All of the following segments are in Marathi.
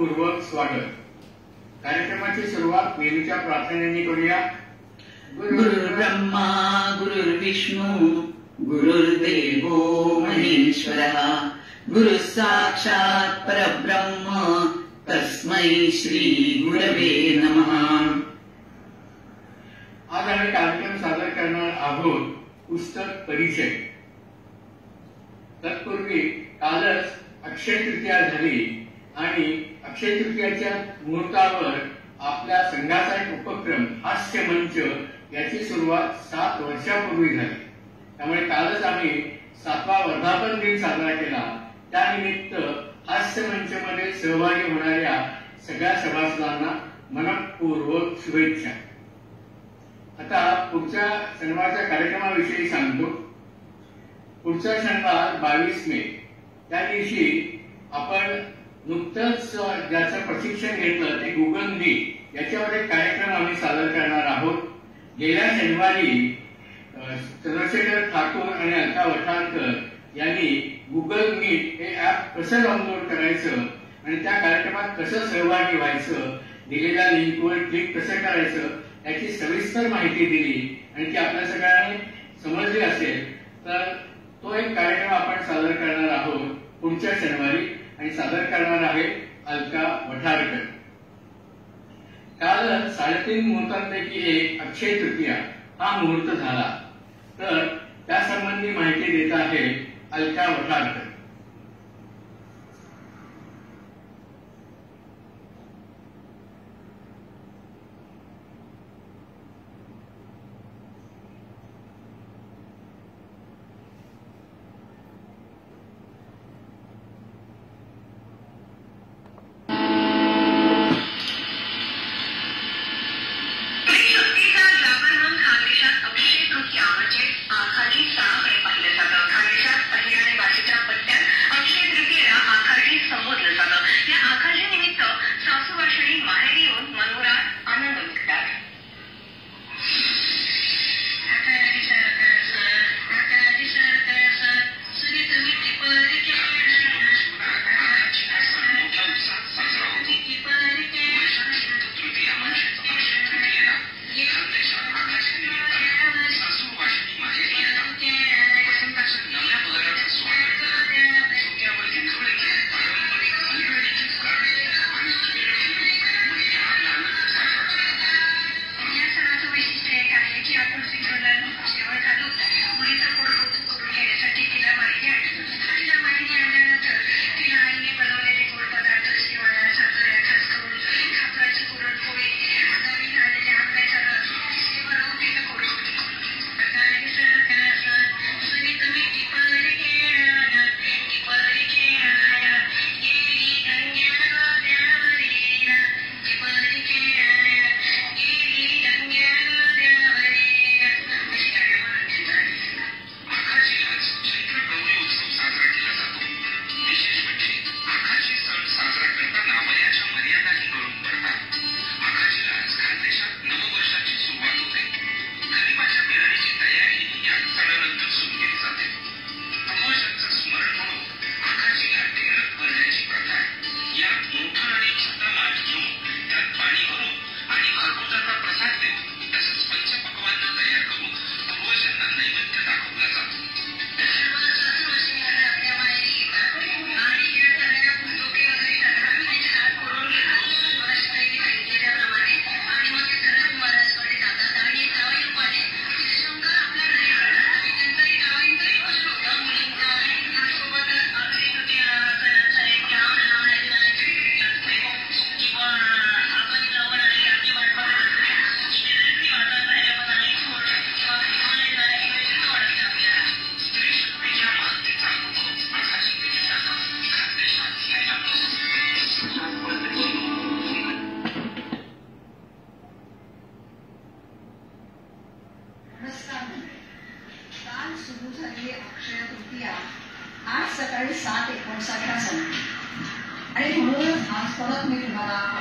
मनपूर्वक स्वागत. कार्यक्रमाची सुरुवात नेहमीच्या प्रार्थनेने करूया. गुरुर्ब्रह्मा गुरुर्विष्णू गुरुर्देवो महेश्वरः गुरु साक्षात् परब्रह्म तस्मै श्री गुरवे नमः. आज आम्ही कार्यक्रम सादर करणार आहोत पुस्तक परिचय. तत्पूर्वी कालच अक्षय तृतीया झाली आणि अक्षय तृतीयाच्या मुहूर्तावर आपल्या संघाचा एक उपक्रम हास्य मंच याची सुरुवात 7 वर्षापूर्वी झाली. त्यामुळे कालच आम्ही 7वा वर्धापन दिन साजरा केला. त्यानिमित्त हास्य मंच मध्ये सहभागी होणाऱ्या सगळ्या सभासदांना मनपूर्वक शुभेच्छा. आता पुढच्या शनिवारच्या कार्यक्रमाविषयी सांगतो. पुढचा शनिवार 22 मे त्या दिवशी आपण नुकतंच ज्याचं प्रशिक्षण घेतलं ते गुगल मीट याच्यावर एक कार्यक्रम आम्ही सादर करणार आहोत. गेल्या शनिवारी चंद्रशेखर ठाकूर आणि अलका वठारकर यांनी गुगल मीट हे ऍप कसं डाउनलोड करायचं आणि त्या कार्यक्रमात कसं सहभागी व्हायचं, दिलेल्या लिंकवर क्लिक कसं करायचं याची सविस्तर माहिती दिली आणि ती आपल्या सगळ्यांनी समजली असेल. तर तो एक कार्यक्रम आपण सादर करणार आहोत पुढच्या शनिवारी आणि सादर करणार आहे अलका वठारकर. काल 3.5 मुहूर्तांपैकी एक अक्षय तृतीया हा मुहूर्त झाला. तर त्यासंबंधी माहिती देत आहे अलका वठारकर.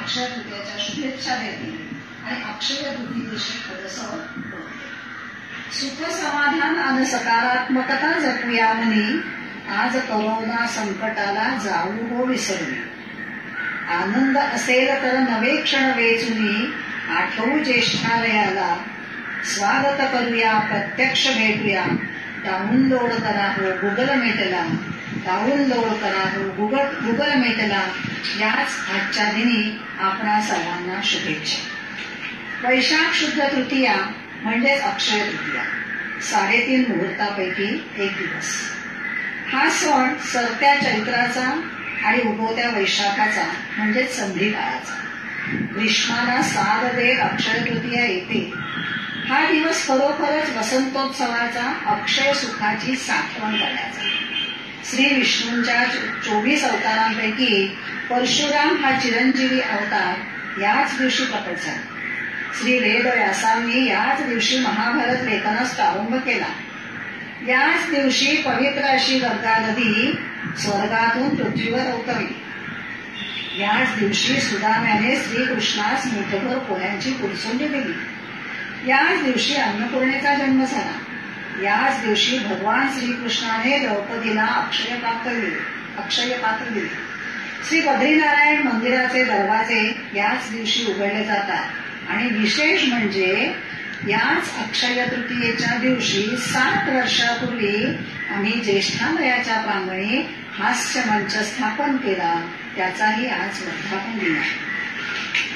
अक्षय तृतीयेच्या शुभेच्छा देते आणि अक्षय बुद्धीविषयी थोडंसं सुख समाधान आणि सकारात्मकता जपूया म्हणी आज कोरोना संकटाला जाऊ हो विसरून. आनंद असेल तर नवे क्षण वेचुनी आठवू ज्येष्ठालयाला. स्वागत करूया, प्रत्यक्ष भेटूया, डाउनलोड करा हो गुगल मीटला. डाउनलोड करा हो गुगल मीटला. याच आजच्या दिनी आपणा सर्वांना शुभेच्छा. वैशाख शुद्ध तृतीया म्हणजेच अक्षय तृतीया, 3.5 मुहूर्तापैकी एक दिवस. हा सण सरत्या चैत्राचा आणि उगवत्या वैशाखाचा म्हणजेच संधी काळाचा. ग्रीष्माला साथ देत अक्षय तृतीया येते. हा दिवस खरोखरच वसंतोत्सवाचा, अक्षय सुखाची साठवण करण्याचा. श्री विष्णूंच्या 24 अवतारांपैकी परशुराम हा चिरंजीवी अवतार याच दिवशी प्रकट झाला. श्री वेदव्यासांनी याच दिवशी महाभारत लेखनास प्रारंभ केला. याच दिवशी पवित्र अशी गंगा नदी स्वर्गातून पृथ्वीवर अवतरली. याच दिवशी सुदाम्याने श्रीकृष्णास मुठभर पोह्यांची पुरसुंडी दिली. याच दिवशी अन्नपूर्णेचा जन्म झाला. याच दिवशी भगवान श्रीकृष्णाने द्रौपदीला अक्षय पात्र दिले. श्री बद्रीनारायण मंदिराचे दरवाजे याच दिवशी उघडले जातात. आणि विशेष म्हणजे याच अक्षय तृतीयेच्या दिवशी 7 वर्षापूर्वी आम्ही ज्येष्ठालयाच्या प्रांगणी हास्य मंच स्थापन केला. त्याचाही आज वर्धापन दिन आहे.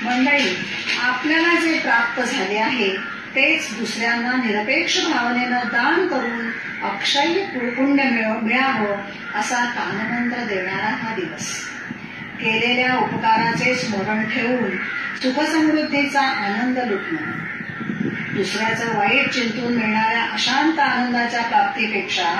मंडळी, आपल्याला जे प्राप्त झाले आहे तेच दुसऱ्यांना निरपेक्ष भावनेनं दान करून अक्षय पुण्य मिळावं असा कानमंत्र देणारा हा दिवस. केलेल्या उपकाराचे स्मरण ठेवून सुखसमृद्धीचा आनंद लुटणं, दुसऱ्याचं वाईट चिंतून मिळणाऱ्या अशांत आनंदाच्या प्राप्तीपेक्षा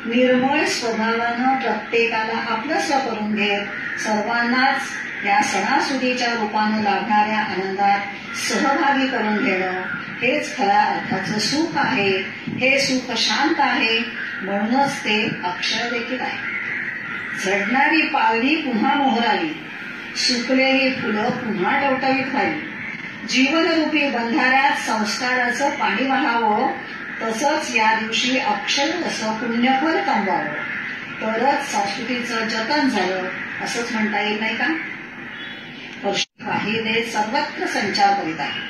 निर्मळ स्वभावानं प्रत्येकाला आपलंसं करून घेत सर्वांनाच या सणासुदीच्या रूपानं लाभणाऱ्या आनंदात सहभागी करून घेणं हेच खऱ्या अर्थाचं सुख आहे. हे सुख शांत आहे, म्हणूनच ते अक्षय देखील आहे. झडणारी पालवी पुन्हा मोहराली, सुकलेली फुलं पुन्हा टवटवीत व्हावी. जीवनरूपी बंधाऱ्यात संस्काराचं पाणी वाहावं, तसंच या दिवशी अक्षय असं पुण्यफल कमवावं, तरच संस्कृतीचं जतन झालं असंच म्हणता येईल नाही का? काही देश सर्वत्र संचार करीत आहे.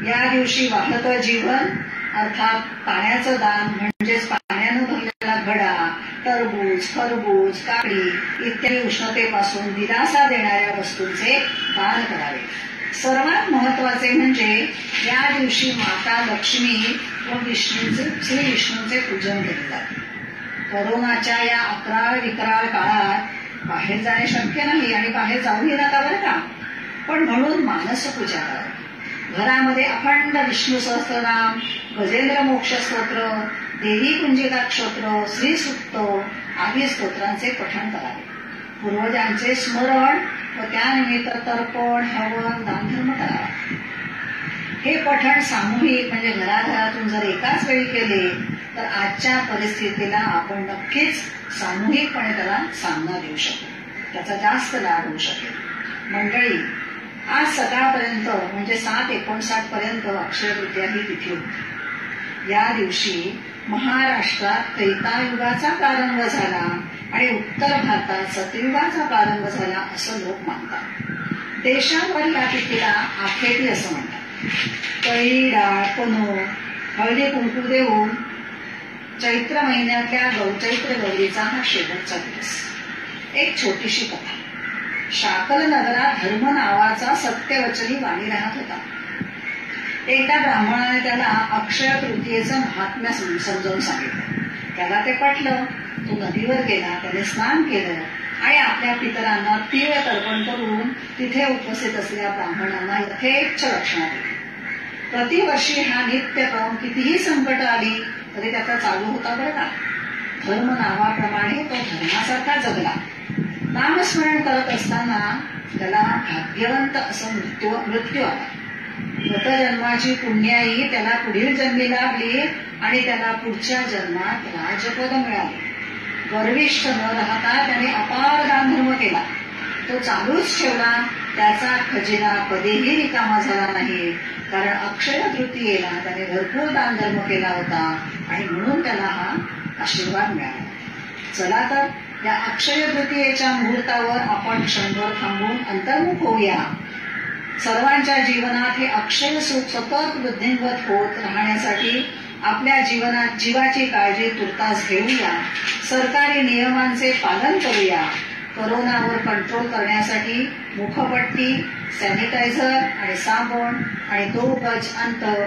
या दिवशी वाहतं जीवन अर्थात पाण्याचं दान म्हणजेच पाण्यानं भरलेला घडा, टरबूज, खरबूज, काकडी इत्यादी उष्णतेपासून दिलासा देणाऱ्या वस्तूंचे दान करावे. सर्वात महत्वाचे म्हणजे या दिवशी माता लक्ष्मी व श्री विष्णूचे पूजन केले जाते. कोरोनाच्या या अकराळ विकराळ काळात बाहेर जाणे शक्य नाही आणि बाहेर जाऊही नका बरं का, पण म्हणून मानस पूजा करावी. घरामध्ये अखंड विष्णू सहस्रनाम, गजेंद्र मोक्ष स्तोत्र, देवी कुंजिका स्तोत्र, श्री सुक्त आदी स्तोत्रांचे पठण करावे. पूर्वजांचे स्मरण व त्यानिमित्त तर्पण, हवन, दानधर्म करावा. हे पठण सामूहिक म्हणजे घराघरातून जर एकाच वेळी केले तर आजच्या परिस्थितीला आपण नक्कीच सामूहिकपणे त्याला सामना देऊ शकू, त्याचा जास्त लाभ होऊ शकेल. मंडळी, आज सकाळपर्यंत म्हणजे 7/59 पर्यंत अक्षय तृतीया ही तिथी होती. या दिवशी महाराष्ट्रात त्रेतायुगाचा प्रारंभ झाला आणि उत्तर भारतात सतयुगाचा प्रारंभ झाला असं लोक मानतात. देशावर या तिथीला आखेती असं म्हणतात. कळी, डाळ, पनो, हळदी कुंकू देऊन चैत्र महिन्यातल्या चैत्र गौरीचा हा शेवटचा दिवस. एक छोटीशी कथा. शाकल नगरात धर्म नावाचा सत्यवचनी वाणी राहत होता. एकदा ब्राह्मणाने त्याला अक्षय तृतीयेचं महात्म्य समजावून सांगितलं. त्याला ते पटलं. तो नदीवर गेला, त्याने स्नान केलं आणि आपल्या पितरांना तीळ तर्पण करून तिथे उपस्थित असलेल्या ब्राह्मणांना यथेच्छ रक्षणा दिली. प्रतिवर्षी हा नित्यक्रम कितीही संकट आली तरी त्याचा चालू होता बरं का. धर्म नावाप्रमाणे तो धर्मासारखा जगला. नामस्मरण करत असताना त्याला भाग्यवंत असं मृत्यू आला. गतजन्माची पुण्याई त्याला पुढील जन्मी लाभली आणि त्याला पुढच्या जन्मात राजपद मिळाले. गर्विष्ठ न राहता त्याने अपार दानधर्म केला. तो चालूच ठेवला. त्याचा खजिना कधीही रिकामा झाला नाही, कारण अक्षय तृतीयेला त्याने भरपूर दानधर्म केला होता आणि म्हणून त्याला हा आशीर्वाद मिळाला. चला तर या अक्षय तृतीयेच्या मुहूर्तावर आपण क्षणभर थांबून अंतर्मुख होऊया. सर्वांच्या जीवनात हे अक्षय सुख सतत वृद्धिंगत होत राहण्यासाठी आपल्या जीवनात जीवाची काळजी तुर्तास घेऊया. सरकारी नियमांचे पालन करूया. कोरोनावर कंट्रोल करण्यासाठी मुखपट्टी, सॅनिटायझर आणि साबण आणि 2 गज अंतर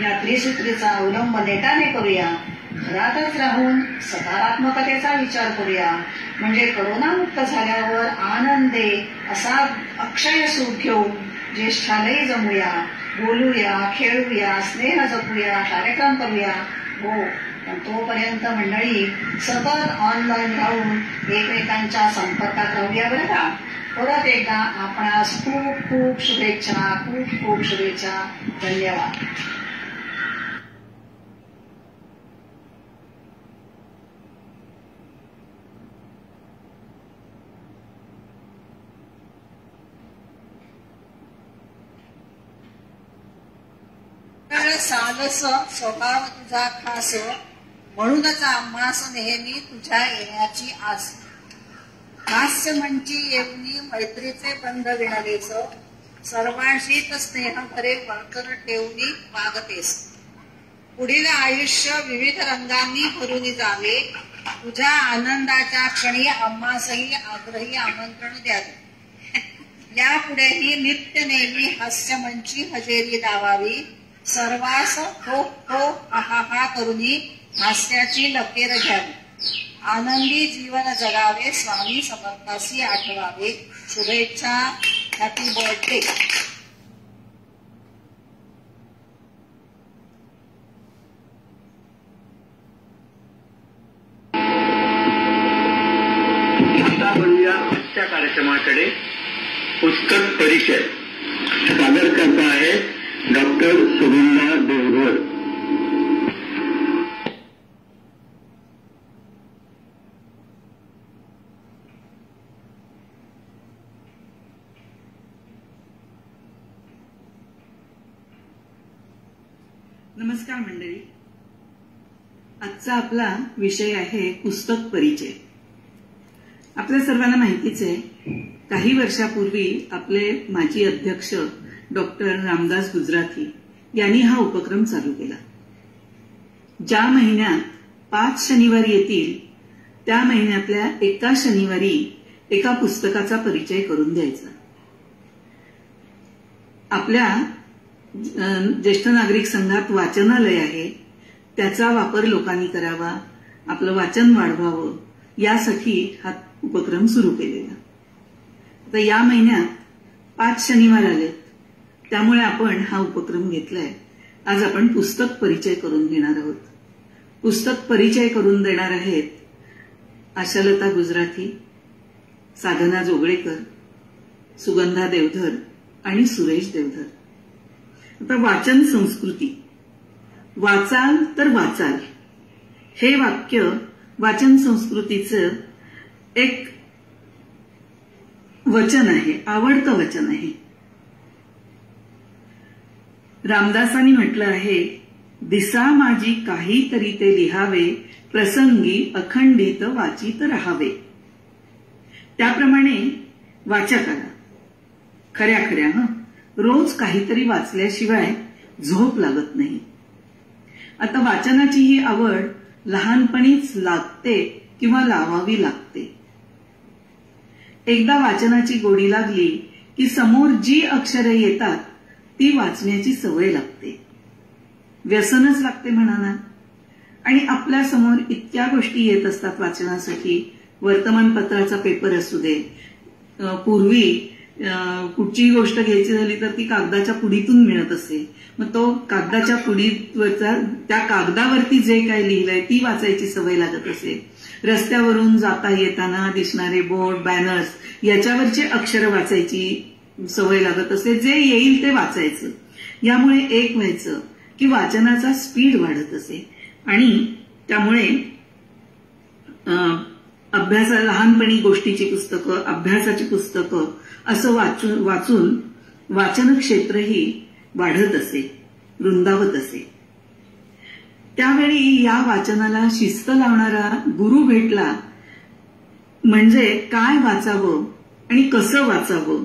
या त्रिसूत्रीचा अवलंब नेटाने करूया. घरातच राहून सकारात्मकतेचा विचार करूया. म्हणजे करोनामुक्त झाल्यावर आनंदे असा अक्षय सुख घेऊन ज्येष्ठालयी जमूया, बोलूया, खेळूया, स्नेह जपूया, कार्यक्रम करूया. हो, पण तोपर्यंत मंडळी सतत ऑनलाईन राहून एकमेकांच्या संपर्कात राहूया बरं का. परत एकदा आपणास खूप खूप शुभेच्छा, खूप खूप शुभेच्छा. धन्यवाद. सालस स्वभाव तुझा खास, म्हणूनच आम्हास नेहमी तुझ्या येण्याची आस. हास्य मंची येऊनी मैत्रीचे बंध विणलेस, सर्वांशीच स्नेह भरे वर्तन ठेवूनी वागतेस. पुढील आयुष्य विविध रंगांनी भरून जावे, तुझ्या आनंदाच्या क्षणी आम्हासही आग्रही आमंत्रण द्यावे. यापुढेही नित्य नेहमी हास्य मंची हजेरी लावावी. सर्वांस हो हो आहा करूनी हास्याची लकेर घ्यावी. आनंदी जीवन जगावे, स्वामी समर्थासी आठवावे. शुभेच्छा. Happy birthday. आता वळूया आजच्या कार्यक्रमाकडे. पुस्तक परिचय सादर करता आहे डॉक्टर सुगंधा देवधर. नमस्कार मंडळी. आजचा आपला विषय आहे पुस्तक परिचय. आपल्या सर्वांना माहितीच आहे, काही वर्षापूर्वी आपले माजी अध्यक्ष डॉक्टर रामदास गुजराथी यांनी हा उपक्रम चालू केला. ज्या महिन्यात 5 शनिवार येतील त्या महिन्यातल्या एका शनिवारी एका पुस्तकाचा परिचय करून द्यायचा. आपल्या ज्येष्ठ नागरिक संघात वाचनालय आहे, त्याचा वापर लोकांनी करावा, आपलं वाचन वाढवावं यासाठी हा उपक्रम सुरू केलेला. आता या महिन्यात 5 शनिवार आले, त्यामुळे आपण हा उपक्रम घेतलाय. आज आपण पुस्तक परिचय करून घेणार आहोत. पुस्तक परिचय करून देणार आहेत आशालता गुजराथी, साधना जोगळेकर, सुगंधा देवधर आणि सुरेश देवधर. आता वाचन संस्कृती. वाचाल तर वाचाल हे वाक्य वाचन संस्कृतीचं एक वचन आहे, आवडतं वचन आहे. रामदासांनी म्हटलं आहे, दिसा माझी काहीतरी ते लिहावे, प्रसंगी अखंडित वाचित राहावे. त्याप्रमाणे वाचकाला खऱ्या रोज काहीतरी वाचल्याशिवाय झोप लागत नाही. आता वाचनाची ही आवड लहानपणीच लागते किंवा लावावी लागते. एकदा वाचनाची गोडी लागली की समोर जी अक्षरे येतात ती वाचण्याची सवय लागते, व्यसनच लागते म्हणा ना. आणि आपल्या समोर इतक्या गोष्टी येत असतात वाचनासाठी. वर्तमानपत्राचा पेपर असू दे, पूर्वी कुठचीही गोष्ट घ्यायची झाली तर ती कागदाच्या पुडीतून मिळत असे. मग तो कागदाच्या पुडीवरचा त्या कागदावरती जे काय लिहिलंय ती वाचायची सवय लागत असे. रस्त्यावरून जाता येताना दिसणारे बोर्ड, बॅनर्स याच्यावरचे अक्षर वाचायची सवय लागत असे. जे येईल ते वाचायचं. यामुळे एक व्हायचं की वाचनाचा स्पीड वाढत असे आणि त्यामुळे लहानपणी गोष्टीची पुस्तकं, अभ्यासाची पुस्तकं असं वाचून वाचन क्षेत्रही वाढत असे, रुंदावत असे. त्यावेळी या वाचनाला शिस्त लावणारा गुरु भेटला म्हणजे काय वाचावं आणि कसं वाचावं,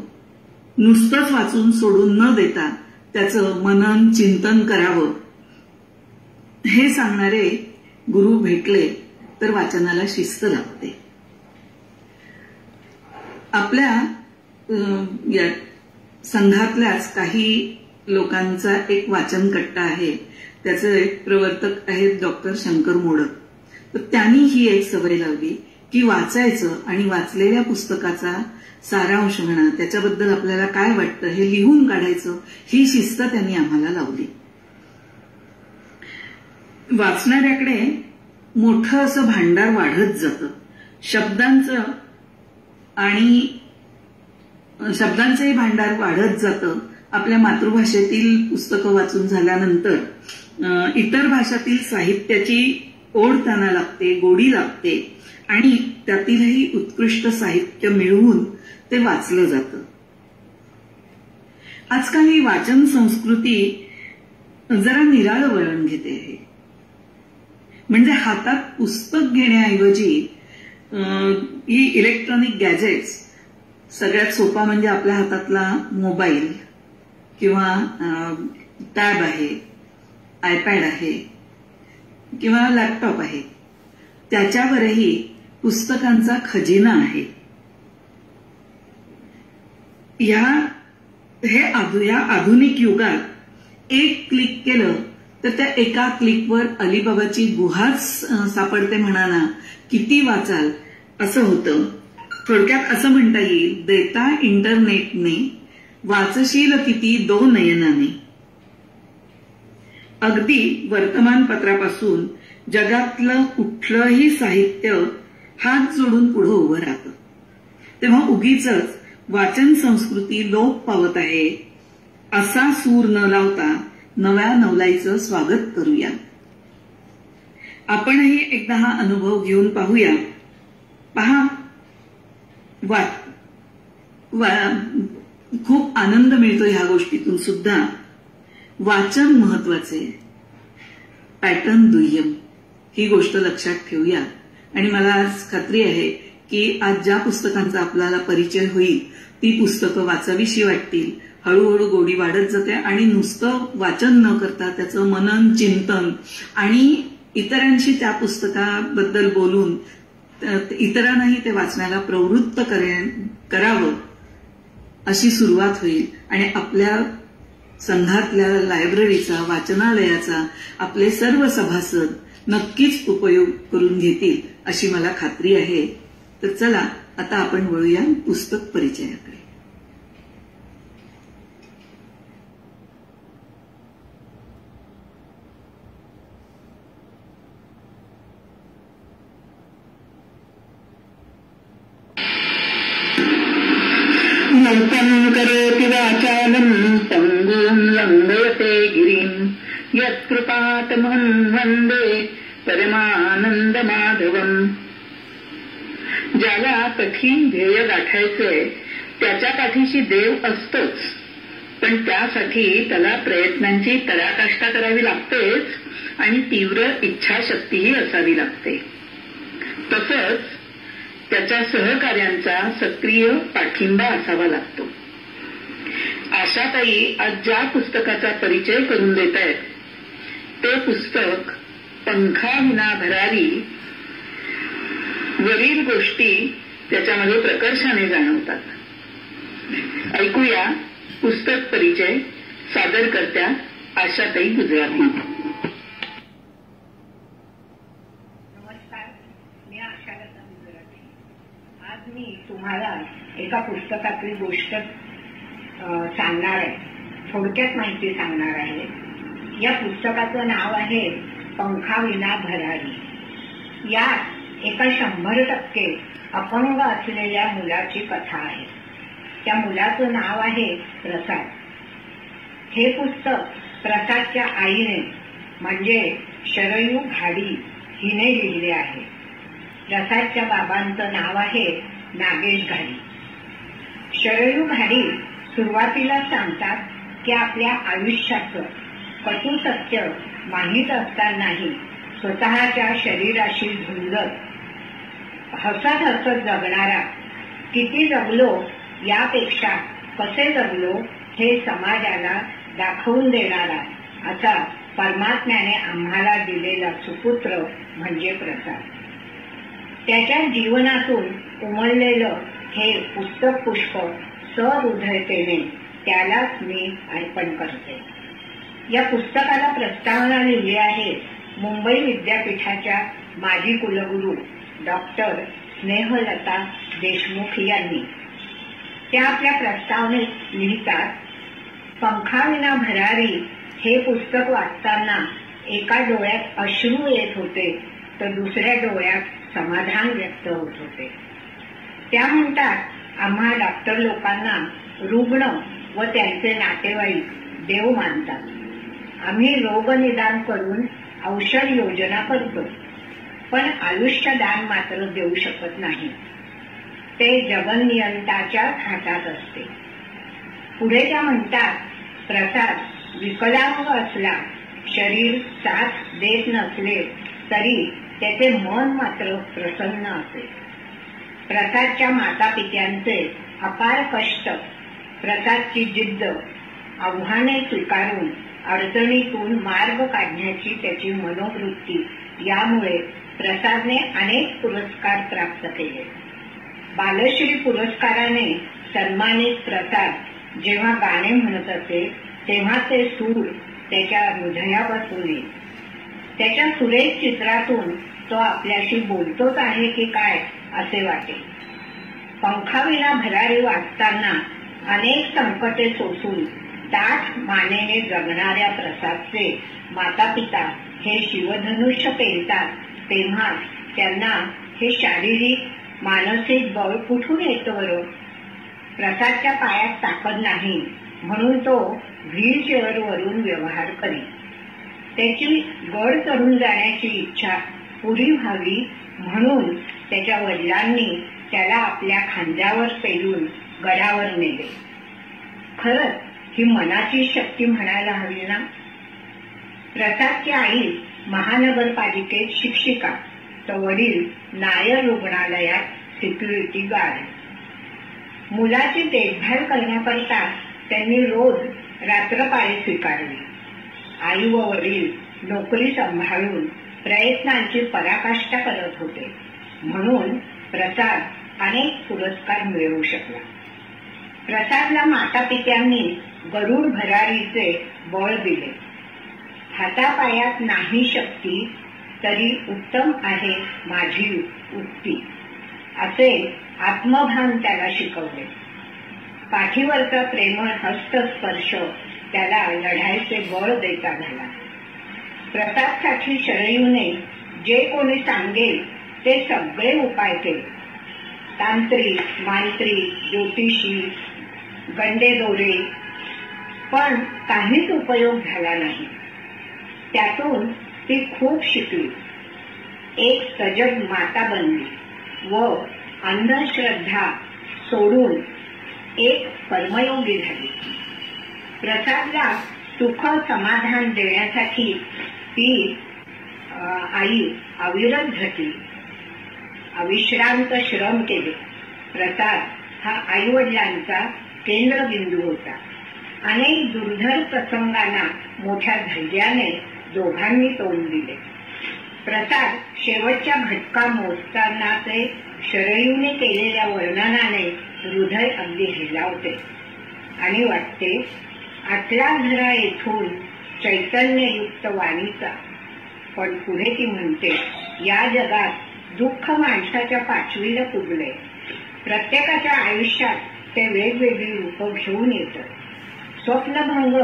नुसतंच वाचून सोडून न देता त्याचं मनन चिंतन करावं, हे सांगणारे गुरु भेटले तर वाचनाला शिस्त लागते. आपल्या या संघातल्याच काही लोकांचा एक वाचन कट्टा आहे. त्याचे एक प्रवर्तक आहेत डॉक्टर शंकर मोडक. तर त्यांनी ही एक सवय लावली की वाचायचं आणि वाचलेल्या पुस्तकाचा सारांश म्हणा, त्याच्याबद्दल आपल्याला काय वाटतं हे लिहून काढायचं, ही शिस्त त्यांनी आम्हाला लावली. वाचणाऱ्याकडे मोठं असं भांडार वाढत जातं. शब्दांचंही भांडार वाढत जातं. आपल्या मातृभाषेतील पुस्तकं वाचून झाल्यानंतर इतर भाषातील साहित्याची ओढ त्यांना लागते, गोडी लागते आणि त्यातीलही उत्कृष्ट साहित्य मिळवून ते वाचलं जातं. आजकाल ही वाचन संस्कृती जरा निराळं वळण घेते आहे. म्हणजे हातात पुस्तक घेण्याऐवजी ही इलेक्ट्रॉनिक गॅजेट्स, सगळ्यात सोपा म्हणजे आपल्या हातातला मोबाईल किंवा टॅब आहे, आयपॅड आहे किंवा लॅपटॉप आहे, त्याच्यावरही पुस्तकांचा खजिना आहे. या आधुनिक युगात एक क्लिक केलं तर त्या एका क्लिकवर अलिबाबाची गुहाच सापडते म्हणा ना, किती वाचाल असं होतं. थोडक्यात असं म्हणता येईल, देता इंटरनेटने वाचशील किती दो नयनाने. अगदी वर्तमानपत्रापासून जगातलं कुठलंही साहित्य हात जोडून पुढे उभं राहतं. तेव्हा उगीच वाचन संस्कृती लोप पावत आहे असा सूर न लावता नव्या नवलाईचं स्वागत करूया. आपणही एकदा हा अनुभव घेऊन पाहूया. पहा, खूप आनंद मिळतो ह्या गोष्टीतून सुद्धा. वाचन महत्वाचे, पॅटर्न दुय्यम, ही गोष्ट लक्षात ठेवूया. आणि मला आज खात्री आहे की आज ज्या पुस्तकांचा आपल्याला परिचय होईल ती पुस्तकं वाचावीशी वाटतील. हळूहळू गोडी वाढत जाते आणि नुसतं वाचन न करता त्याचं मनन चिंतन आणि इतरांशी त्या पुस्तकाबद्दल बोलून इतरांनाही ते वाचण्याला प्रवृत्त करावं अशी सुरुवात होईल. आणि आपल्या संघातल्या लायब्ररीचा, वाचनालयाचा आपले सर्व सभासद नक्कीच उपयोग करून घेतील अशी मला खात्री आहे. तर चला आता आपण वळूया पुस्तक परिचयाकडे. नूतनं करोति वाचालं पङ्गुं लङ्घयते गिरिं यत्कृपातमहं वन्दे परमानंदमाधवम्. ज्याला कठीण ध्येय गाठायचंय त्याच्या पाठीशी देव असतोच, पण त्यासाठी त्याला प्रयत्नांची पराकाष्ठा करावी लागतेच आणि तीव्र इच्छाशक्तीही असावी लागते. तसंच त्याच्या सहकार्यांचा सक्रिय पाठिंबा असावा लागतो. आशाताई आज ज्या पुस्तकाचा परिचय करून देत आहेत ते पुस्तक पंखाविना भरारी. वरील गोष्टी त्याच्यामध्ये प्रकर्षाने जाणवतात. ऐकूया पुस्तक परिचय. सादरकर्त्या आशाताई गुजराती. नमस्कार, मी आशालता गुजराती. आज मी तुम्हाला एका पुस्तकातली गोष्ट सांगणार आहे, थोडक्यात माहिती सांगणार आहे. या पुस्तकाचं नाव आहे पंखाविना भरारी. यात एका 100% अपंग असलेल्या मुलाची कथा आहे. त्या मुलाचं नाव आहे प्रसाद. हे पुस्तक प्रसादच्या आईने म्हणजे शरयू घाडी हिने लिहिले आहे. प्रसादच्या बाबांचं नाव आहे नागेश घाडी. शरयू घाडी सुरुवातीला सांगतात की आपल्या आयुष्याचं कटू सत्य माहीत असतानाही स्वतःच्या शरीराशी झुंजत हसत हसत जगणारा, किती जगलो यापेक्षा कसे जगलो हे समाजाला दाखवून देणारा असा परमात्म्याने आम्हाला दिलेला सुपुत्र म्हणजे प्रसाद. त्याच्या जीवनातून उमललेलं हे पुस्तक पुष्प सहृदयतेने त्यालाच मी अर्पण करते. या पुस्तकाला प्रस्तावना लिहिली आहे मुंबई विद्यापीठाच्या माजी कुलगुरू डॉक्टर स्नेहलता देशमुख यांनी. त्या आपल्या प्रस्तावनेत लिहितात, पंखाविना भरारी हे पुस्तक वाचताना एका डोळ्यात अश्रू येत होते तर दुसऱ्या डोळ्यात समाधान व्यक्त होत होते. त्या म्हणतात, आम्हा डॉक्टर लोकांना रुग्ण व त्यांचे नातेवाईक देव मानतात. आम्ही रोगनिदान करून औषध योजना करतो, पण आयुष्य दान मात्र देऊ शकत नाही. ते जगनियंताच्याच हातात असते. पुढे त्या म्हणतात, प्रसाद विकलांग असला, शरीर साथ देत नसले तरी त्याचे मन मात्र प्रसन्न असे. प्रसादच्या मातापित्यांचे अपार कष्ट, प्रसादची जिद्द, आव्हाने स्वीकारून अडचणीतून मार्ग काढण्याची त्याची मनोवृत्ती यामुळे प्रसादने अनेक पुरस्कार प्राप्त केले. बालश्री पुरस्काराने सन्मानित प्रसाद जेव्हा गाणे म्हणत असे तेव्हा ते सूर त्याच्या हृदयापासून येत. त्याच्या सुरेख चित्रातून तो आपल्याशी बोलतोच आहे की काय असे वाटे. पंखाविना भरारी वाचताना अनेक संकटे सोसून दाट मानेने जगणाऱ्या प्रसादचे मातापिता हे शिवधनुष्य पेलतात तेव्हा त्यांना हे शारीरिक मानसिक बळ कुठून येतं बरं? प्रसादच्या पायात ताकद नाही म्हणून तो व्हीलचेअरवरून व्यवहार करी. त्याची गड चढून जाण्याची इच्छा पुरी व्हावी म्हणून त्याच्या वडिलांनी त्याला आपल्या खांद्यावर पेलून गडावर नेले. खरंच ही मनाची शक्ती म्हणायला हवी ना. प्रसादची आई महानगरपालिकेत शिक्षिका तर वडील नायर रुग्णालयात सिक्युरिटी गार्ड. मुलाची देखभाल करण्याकरता त्यांनी रोज रात्रपाळी स्वीकारली. आई व वडील नोकरी सांभाळून प्रयत्नांची पराकाष्ठा करत होते म्हणून प्रसाद अनेक पुरस्कार मिळवू शकला. प्रसादला मातापित्यांनी गरुड भरारीचे बळ दिले. हातापायात नाही शक्ती तरी उत्तम आहे माझी उक्ती असे आत्मभान त्याला शिकवले. पाठीवरचा प्रेमळ हस्तस्पर्श त्याला लढायचे बळ देता झाला. प्रसादसाठी शरयूने जे कोणी सांगेल ते सगळे उपाय केले. तांत्रिक, मांत्रिक, ज्योतिषी, गंडेदोरे, पण काहीच उपयोग झाला नाही. त्यातून ती खूप शिकली. एक सजग माता बनली व अंधश्रद्धा सोडून एक कर्मयोगी झाली. प्रसादला सुख समाधान देण्यासाठी ती आई अविरत झटली, अविश्रांत श्रम केले. प्रसाद हा आईवडिलांचा केंद्रबिंदू होता. अनेक दुर्धर प्रसंगांना मोठ्या धैर्याने दोघांनी तोंड दिले. प्रसाद शेवटच्या भटका मोजतानाचे शरयूने केलेल्या वर्णनाने हृदय अगदी हेलावते आणि वाटते आटला झरा येथून चैतन्ययुक्त वाणीचा. पण पुढे ती म्हणते, या जगात दुःख माणसाच्या पाचवीला पुजले. प्रत्येकाच्या आयुष्यात ते वेगवेगळी रूपं घेऊन येतं. स्वप्नभंग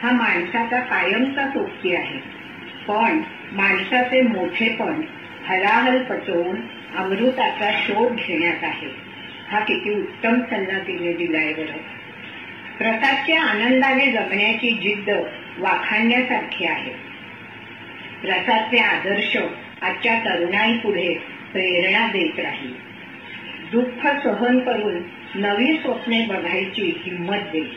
हा माणसाचा कायमचा सोबती आहे, पण माणसाचे मोठेपण हलाहल पचवून अमृताचा शोध घेण्यात आहे. हा किती उत्तम सल्ला तिने दिलाय बरं. प्रसादच्या आनंदाने जगण्याची जिद्द वाखाणण्यासारखी आहे. प्रसादचे आदर्श आजच्या तरुणाई पुढे प्रेरणा देत राहील. दुःख सहन करून नवी स्वप्ने बघायची हिंमत देईल.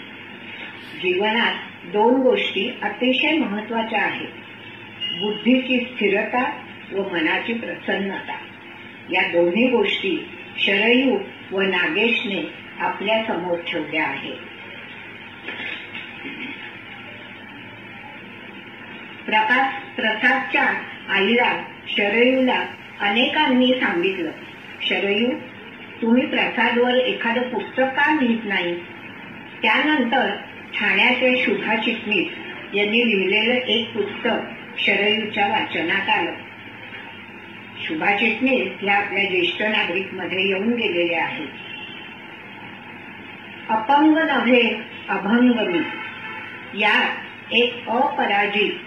जीवनात दोन गोष्टी अतिशय महत्वाच्या आहेत, बुद्धीची स्थिरता व मनाची प्रसन्नता. या दोन्ही गोष्टी शरयू व नागेशने आपल्या समोर ठेवल्या आहेत. प्रसादच्या आईला शरयूला अनेकांनी सांगितलं, शरयू, तुम्ही प्रसादवर एखादं पुस्तक का लिहित नाही? त्यानंतर ठाण्याचे शुभा चिटणीस यांनी लिहिलेलं एक पुस्तक शरयूच्या वाचनात आलं. शुभा चिटणीस या आपल्या ज्येष्ठ नागरिक मध्ये येऊन गेलेले आहेत. अपंग नव्हे अभंग मी, यात एक अपराजित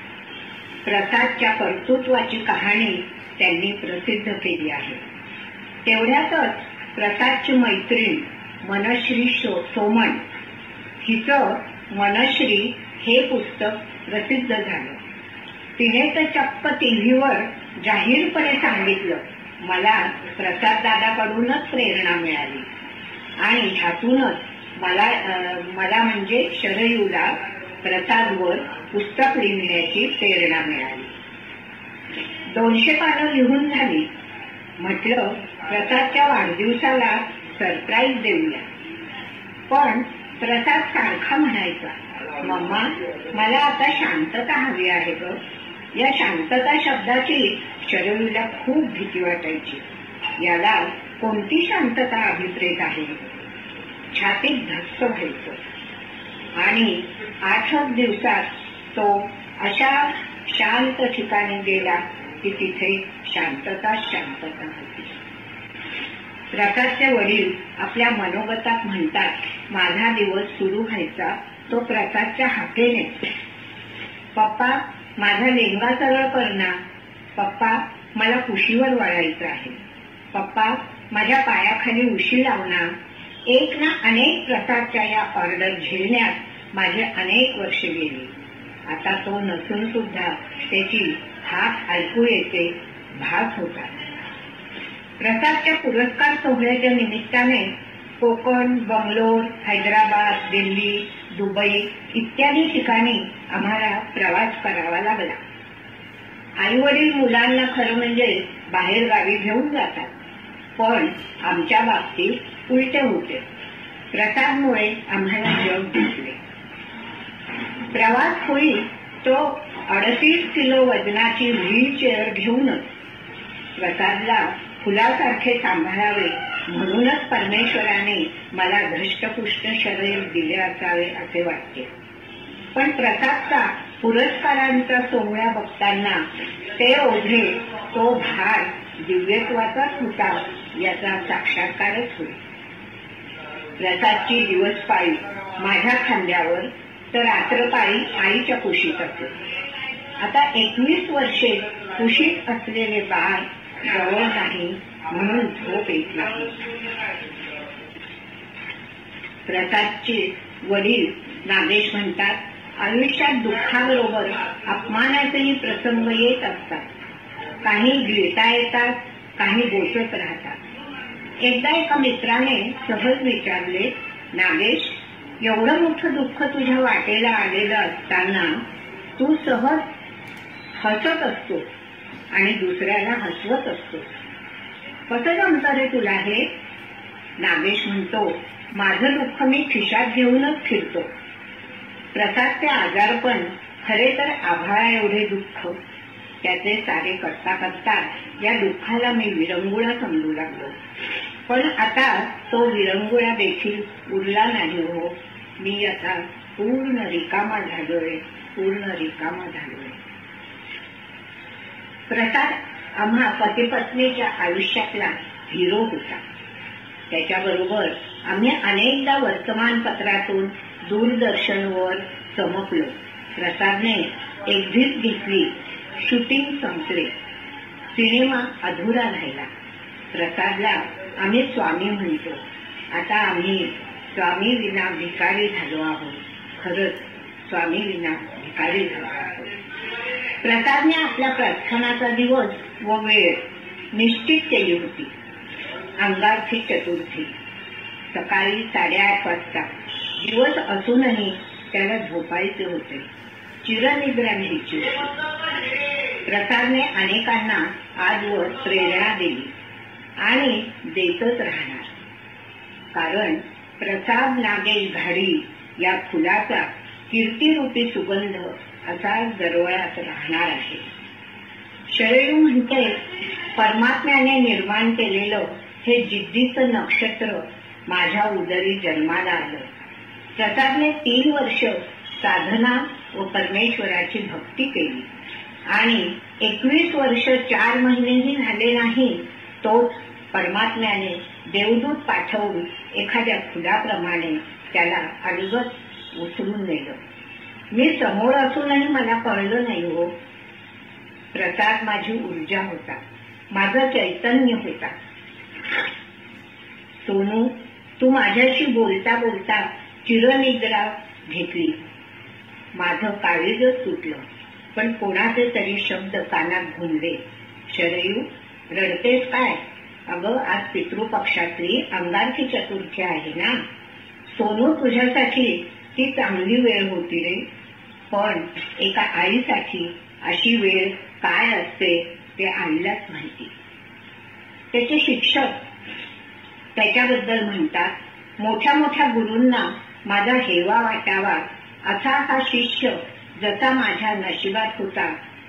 प्रसादच्या कर्तृत्वाची कहाणी त्यांनी प्रसिद्ध केली आहे. तेवढ्यातच प्रसादची मैत्रीण मनश्री सोमण हिचं मनश्री हे पुस्तक प्रसिद्ध झालं. तिने तर चक्क टीव्हीवर जाहीरपणे सांगितलं, मला प्रसाद दादाकडूनच प्रेरणा मिळाली आणि ह्यातूनच मला म्हणजे शरयूला प्रसादवर पुस्तक लिहिण्याची प्रेरणा मिळाली. 200 पानं लिहून झाली. म्हटलं प्रसादच्या वाढदिवसाला सरप्राईज देऊया. पण प्रसाद सारखा म्हणायचा, मम्मा मला आता शांतता हवी आहे ग. या शांतता शब्दाची शरयूला खूप भीती वाटायची. याला कोणती शांतता अभिप्रेत आहे? छातीत धस्स व्हायचं आणि 8 दिवसात तो अशा शांत ठिकाणी गेला की तिथे शांतताच शांतता होती. प्रसादचे वडील आपल्या मनोगतात म्हणतात, माझा दिवस सुरू व्हायचा तो प्रसादच्या हाकेने. पप्पा माझा लेंगा सरळ कर ना. पप्पा मला कुशीवर वाळायचं आहे. पप्पा माझ्या पायाखाली उशी लाव ना. एक ना अनेक प्रसादच्या या ऑर्डर झेलण्यात माझे अनेक वर्ष गेली. आता तो नसून सुद्धा त्याची हाक ऐकू येते, भास होतात. प्रसादच्या पुरस्कार सोहळ्याच्या निमित्ताने कोकण, बंगलोर, हैदराबाद, दिल्ली, दुबई इत्यादी ठिकाणी आम्हाला प्रवास करावा लागला. आई वडील मुलांना खरं म्हणजे बाहेर गावी घेऊन जातात, पण आमच्या बाबतीत उलटे होते. प्रसादमुळे आम्हाला जग दिसले. प्रवास होईल तो 38 किलो वजनाची व्हीलचेअर घेऊनच. प्रसादला फुलासारखे सांभाळावे म्हणूनच परमेश्वराने मला धष्टपुष्ट शरीर दिले असावे असे वाटते. पण प्रसादचा पुरस्कारांचा सोहळा बघताना ते ओझे, तो भार दिव्यत्वाचाच होता याचा साक्षात्कारच होईल. प्रसादची दिवसपाळी माझ्या खांद्यावर तर रात्रपाळी आईच्या कुशीत असे. आता 21 वर्षे कुशीत असलेले बाळ जवळ नाही म्हणून झोप येत नाही. प्रसादचे वडील नागेश म्हणतात, आयुष्यात दुःखाबरोबर अपमानाचेही प्रसंग येत असतात. काही गिळता येतात, काही बोचत राहतात. एकदा एका मित्राने सहज विचारले, नागेश एवढं मोठं दुःख तुझ्या वाटेला आलेलं असताना तू सहज हसत असतो आणि दुसऱ्याला हसवत असतो, कसं जमतं रे तुला हे? नागेश म्हणतो, माझं दुःख मी खिशात घेऊनच फिरतो. प्रसादचे आजारपण खरे तर आभाळा एवढे दुःख. त्याचे सारे करता करता या दुःखाला मी विरंगुळा समजू लागलो. पण आता तो विरंगुळा देखील उरला नाही हो. मी आता पूर्ण रिकामा झालोय. प्रसाद आम्हा पती पत्नीच्या आयुष्यातला हिरो होता. त्याच्याबरोबर आम्ही अनेकदा वर्तमानपत्रातून, दूरदर्शनवर चमकलो. प्रसादने एक्झिट घेतली, शूटिंग संपले, सिनेमा अधुरा राहिला. प्रसादला आम्ही स्वामी म्हणतो. आता आम्ही स्वामी विना भिकारी झालो आहोत. खरंच स्वामी विना भिकारी झालो आहोत. प्रसादने आपल्या प्रार्थनाचा दिवस व वेळ निश्चित केली होती. अंगारकी चतुर्थी सकाळी 8:30 वाजता. दिवस असूनही त्याला झोपायचे होते. चिरनिद्रा घ्यायची होती. प्रसादने अनेकांना आजवर प्रेरणा दिली. आणि देतच राहणार. कारण प्रसाद नागे घाडी या फुलाचा कीर्तिरूपी सुगंध असा दरवळात राहणार आहे. शरयू म्हणते, परमात्म्याने निर्माण केलेलं हे जिद्दीचं नक्षत्र माझ्या उदरी जन्माला आलं. प्रसादने 3 वर्ष साधना व परमेश्वराची भक्ती केली आणि 21 वर्ष 4 महिनेही झाले नाही, तोच परमात्म्याने देवदूत पाठवून एखाद्या फुलाप्रमाणे त्याला अलगद उचलून नेलं. मी समोर असूनही मला कळलं नाही हो. प्रसाद माझी ऊर्जा होता, माझं चैतन्य होता. सोनू, तू माझ्याशी बोलता बोलता चिरनिद्रा घेतली. माझं काळीजच सुटलं, पण कोणाचे तरी शब्द कानात घुमले. शरयू, रडतेस काय? अगं, आज पितृपक्षातली अंगारकी चतुर्थी आहे ना. सोनू, तुझ्यासाठी ती चांगली वेळ होती रे, पण एका आईसाठी अशी वेळ काय असते ते आईलाच माहिती. त्याचे शिक्षक त्याच्याबद्दल म्हणतात, मोठ्या मोठ्या गुरूंना माझा हेवा वाटावा असा हा शिष्य जसा माझ्या नशिबात होता,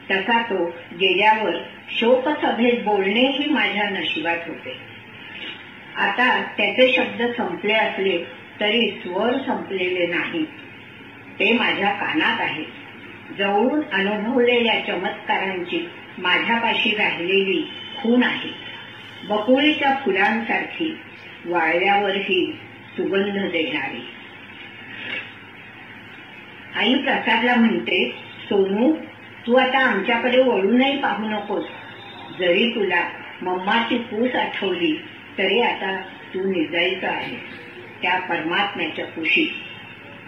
तसा तो गेल्यावर शोकसभेत बोलणेही माझ्या नशिबात होते. आता त्याचे शब्द संपले असले तरी स्वर संपलेले नाही, ते माझ्या कानात आहे. जवळून अनुभवलेल्या चमत्कारांची माझ्यापाशी राहिलेली खूण आहे, बकुळीच्या फुलांसारखी, वाळल्यावरही सुगंध देणारी. आई प्रसादला म्हणते, सोनू, तू आता आमच्याकडे वळूनही पाहू नकोस. जरी तुला मम्माची पूस आठवली तरी आता तू निजायचं आहे त्या परमात्म्याच्या कुशीत.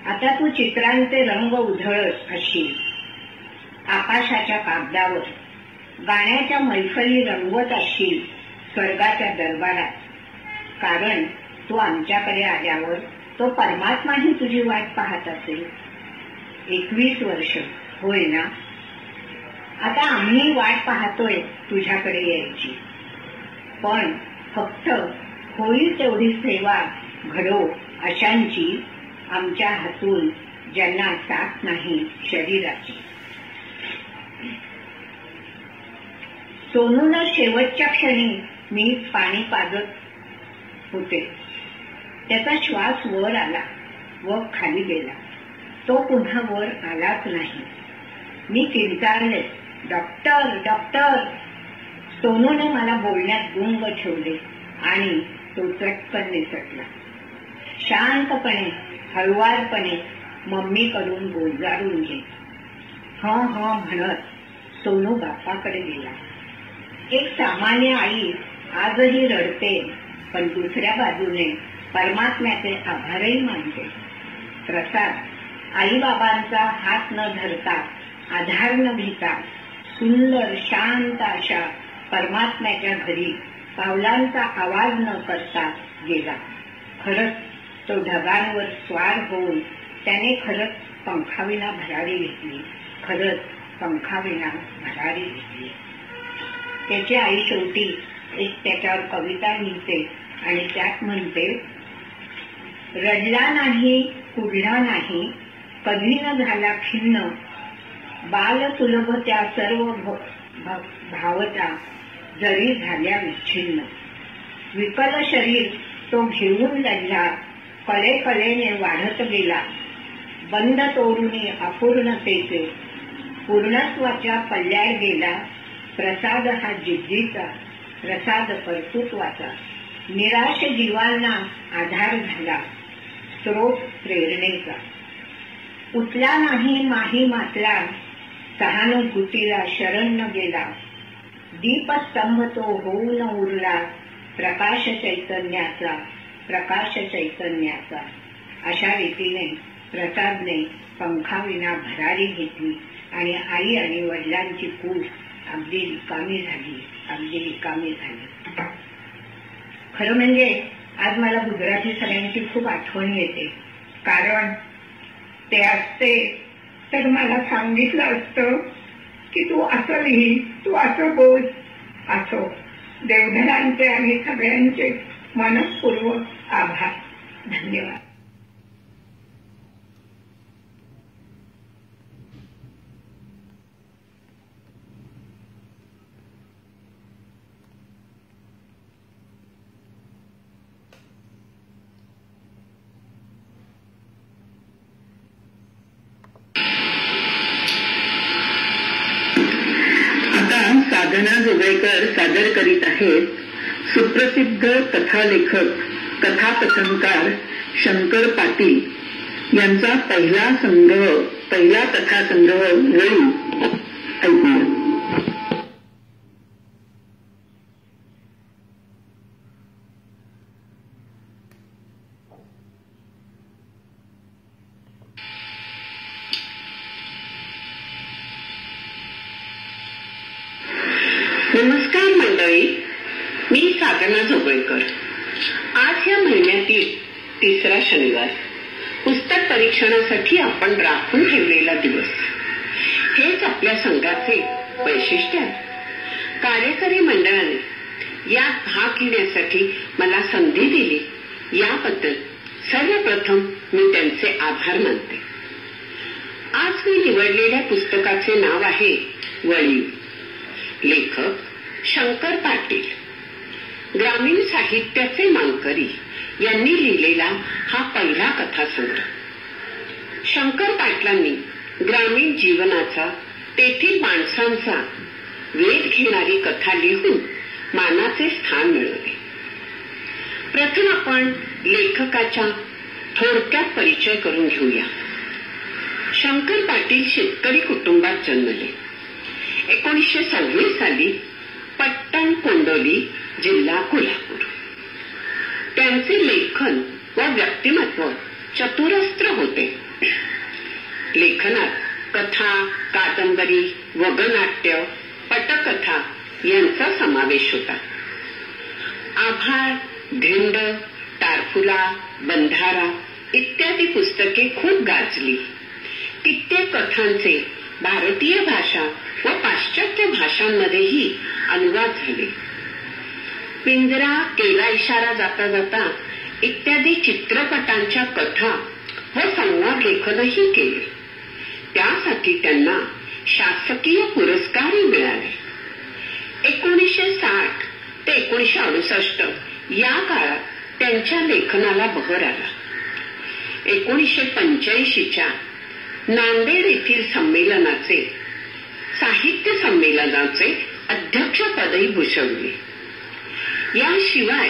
आता तू चित्रांचे रंग उधळत असशील आकाशाच्या कागदावर, गाण्याच्या मैफली रंगवत असशील स्वर्गाच्या दरबारात. कारण तू आमच्याकडे आल्यावर तो परमात्माही तुझी वाट पाहत असेल. 21 वर्ष, होय ना? आता आम्ही वाट पाहतोय तुझ्याकडे यायची, पण फक्त होईल तेवढी सेवा घडो अशांची आमच्या हातून ज्यांना साथ नाही शरीराची. सोनूला शेवटच्या क्षणी मी पाणी पाजत होते. त्याचा श्वास वर आला व खाली गेला. तो पुन्हा वर आलाच नाही. मी किंचाळले, डॉक्टर डॉक्टर. सोनूने मला बोलण्यात गुंग ठेवले आणि तो चटकन निसटला. शांतपणे हळुवारपणे मम्मीकडून गोंजारून घेत हं हं म्हणत सोनू बाप्पाकडे गेला. एक सामान्य आई आजही रडते, पण दुसऱ्या बाजूने परमात्म्याचे आभारही मानते. प्रसाद आईबाबांचा हात न धरता, आधार न घेता सुंदर शांत अशा परमात्म्याच्या घरी पावलांचा आवाज न करता गेला. खरंच तो ढगांवर स्वार होऊन त्याने खरंच पंखाविना भरारी घेतली. खरंच पंखाविना भरारी घेतली. त्याची आई शेवटी एक त्याच्यावर कविता लिहिते आणि त्यात म्हणते, रडला नाही, कुडला नाही, कधी न झाला खिन्न, बाल सुलभ त्या सर्व भावता जरी झाल्या विच्छिन्न. विकल शरीर तो घेऊन लढला, कले कलेने वाढत गेला, बंद तोरुणी अपूर्णतेचे पूर्णत्वाच्या पल्ल्यात गेला. प्रसाद हा जिद्दीचा, प्रसाद कर्तृत्वाचा, निराश जीवांना आधार झाला, स्रोत प्रेरणेचा. उतला नाही माही मातला, सहानुभूतीला शरण न गेला, दीपस्तंभ तो होऊन उरला, प्रकाश चैतन्याचा, प्रकाश चैतन्याचा. अशा रीतीने प्रसादने पंखाविना भरारी घेतली आणि आई आणि वडिलांची पूस अगदी रिकामी झाली, अगदी रिकामी झाली. खरं म्हणजे आज मला गुजराती सगळ्यांची खूप आठवण येते. कारण ते असते तर मला सांगितलं असतं की तू असं लिही, तू असं बोल, असो. देवधरांचे आणि सगळ्यांचे मनपूर्वक आभार. धन्यवाद. साधना जोगळेकर सादर करीत आहेत सुप्रसिद्ध कथालेखक कथाकथनकार शंकर पाटील यांचा पहिला कथासंग्रह वळी. ऐकूया. नमस्कार मंडळी, मी साधना जोगळेकर. आज या महिन्यातील तिसरा शनिवार, पुस्तक परीक्षणासाठी आपण राखून ठेवलेला दिवस. हेच आपल्या संघाचे वैशिष्ट्य आहे. कार्यकारी मंडळाने यात भाग घेण्यासाठी मला संधी दिली याबद्दल सर्वप्रथम मी त्यांचे आभार मानते. आज मी निवडलेल्या पुस्तकाचे नाव आहे वळीव. लेखक शंकर पाटील, ग्रामीण साहित्याचे मानकरी यांनी लिहिलेला हा पहिला कथासंग्रह. शंकर पाटलांनी ग्रामीण जीवनाचा, तेथील माणसांचा वेध घेणारी कथा लिहून मानाचे स्थान मिळवले. प्रथम आपण लेखकाचा थोडक्यात परिचय करून घेऊया. शंकर पाटील शेतकरी कुटुंबात जन्मले. 1926 साली पट्टण कोंडोली, जिल्हा कोल्हापूर. त्यांचे लेखन व व्यक्तिमत्व चतुरस्त्र होते. लेखनात कथा, कादंबरी, वगनाट्य, पटकथा यांचा समावेश होता. आभाळ, धिंड, तारफुला, बंधारा इत्यादी पुस्तके खूप गाजली. कित्येक कथांचे भारतीय भाषा व पाश्चात्य भाषांमध्येही अनुवाद झाले. पिंजरा, केला इशारा, जाता जाता इत्यादी चित्रपटांच्या कथा व संवाद लेखनही केले. त्यासाठी त्यांना शासकीय पुरस्कारही मिळाले. 1960 ते 1968 या काळात त्यांच्या लेखनाला बहर आला. 1985च्या नांदेड येथील साहित्य संमेलनाचे अध्यक्षपदही भूषवले. याशिवाय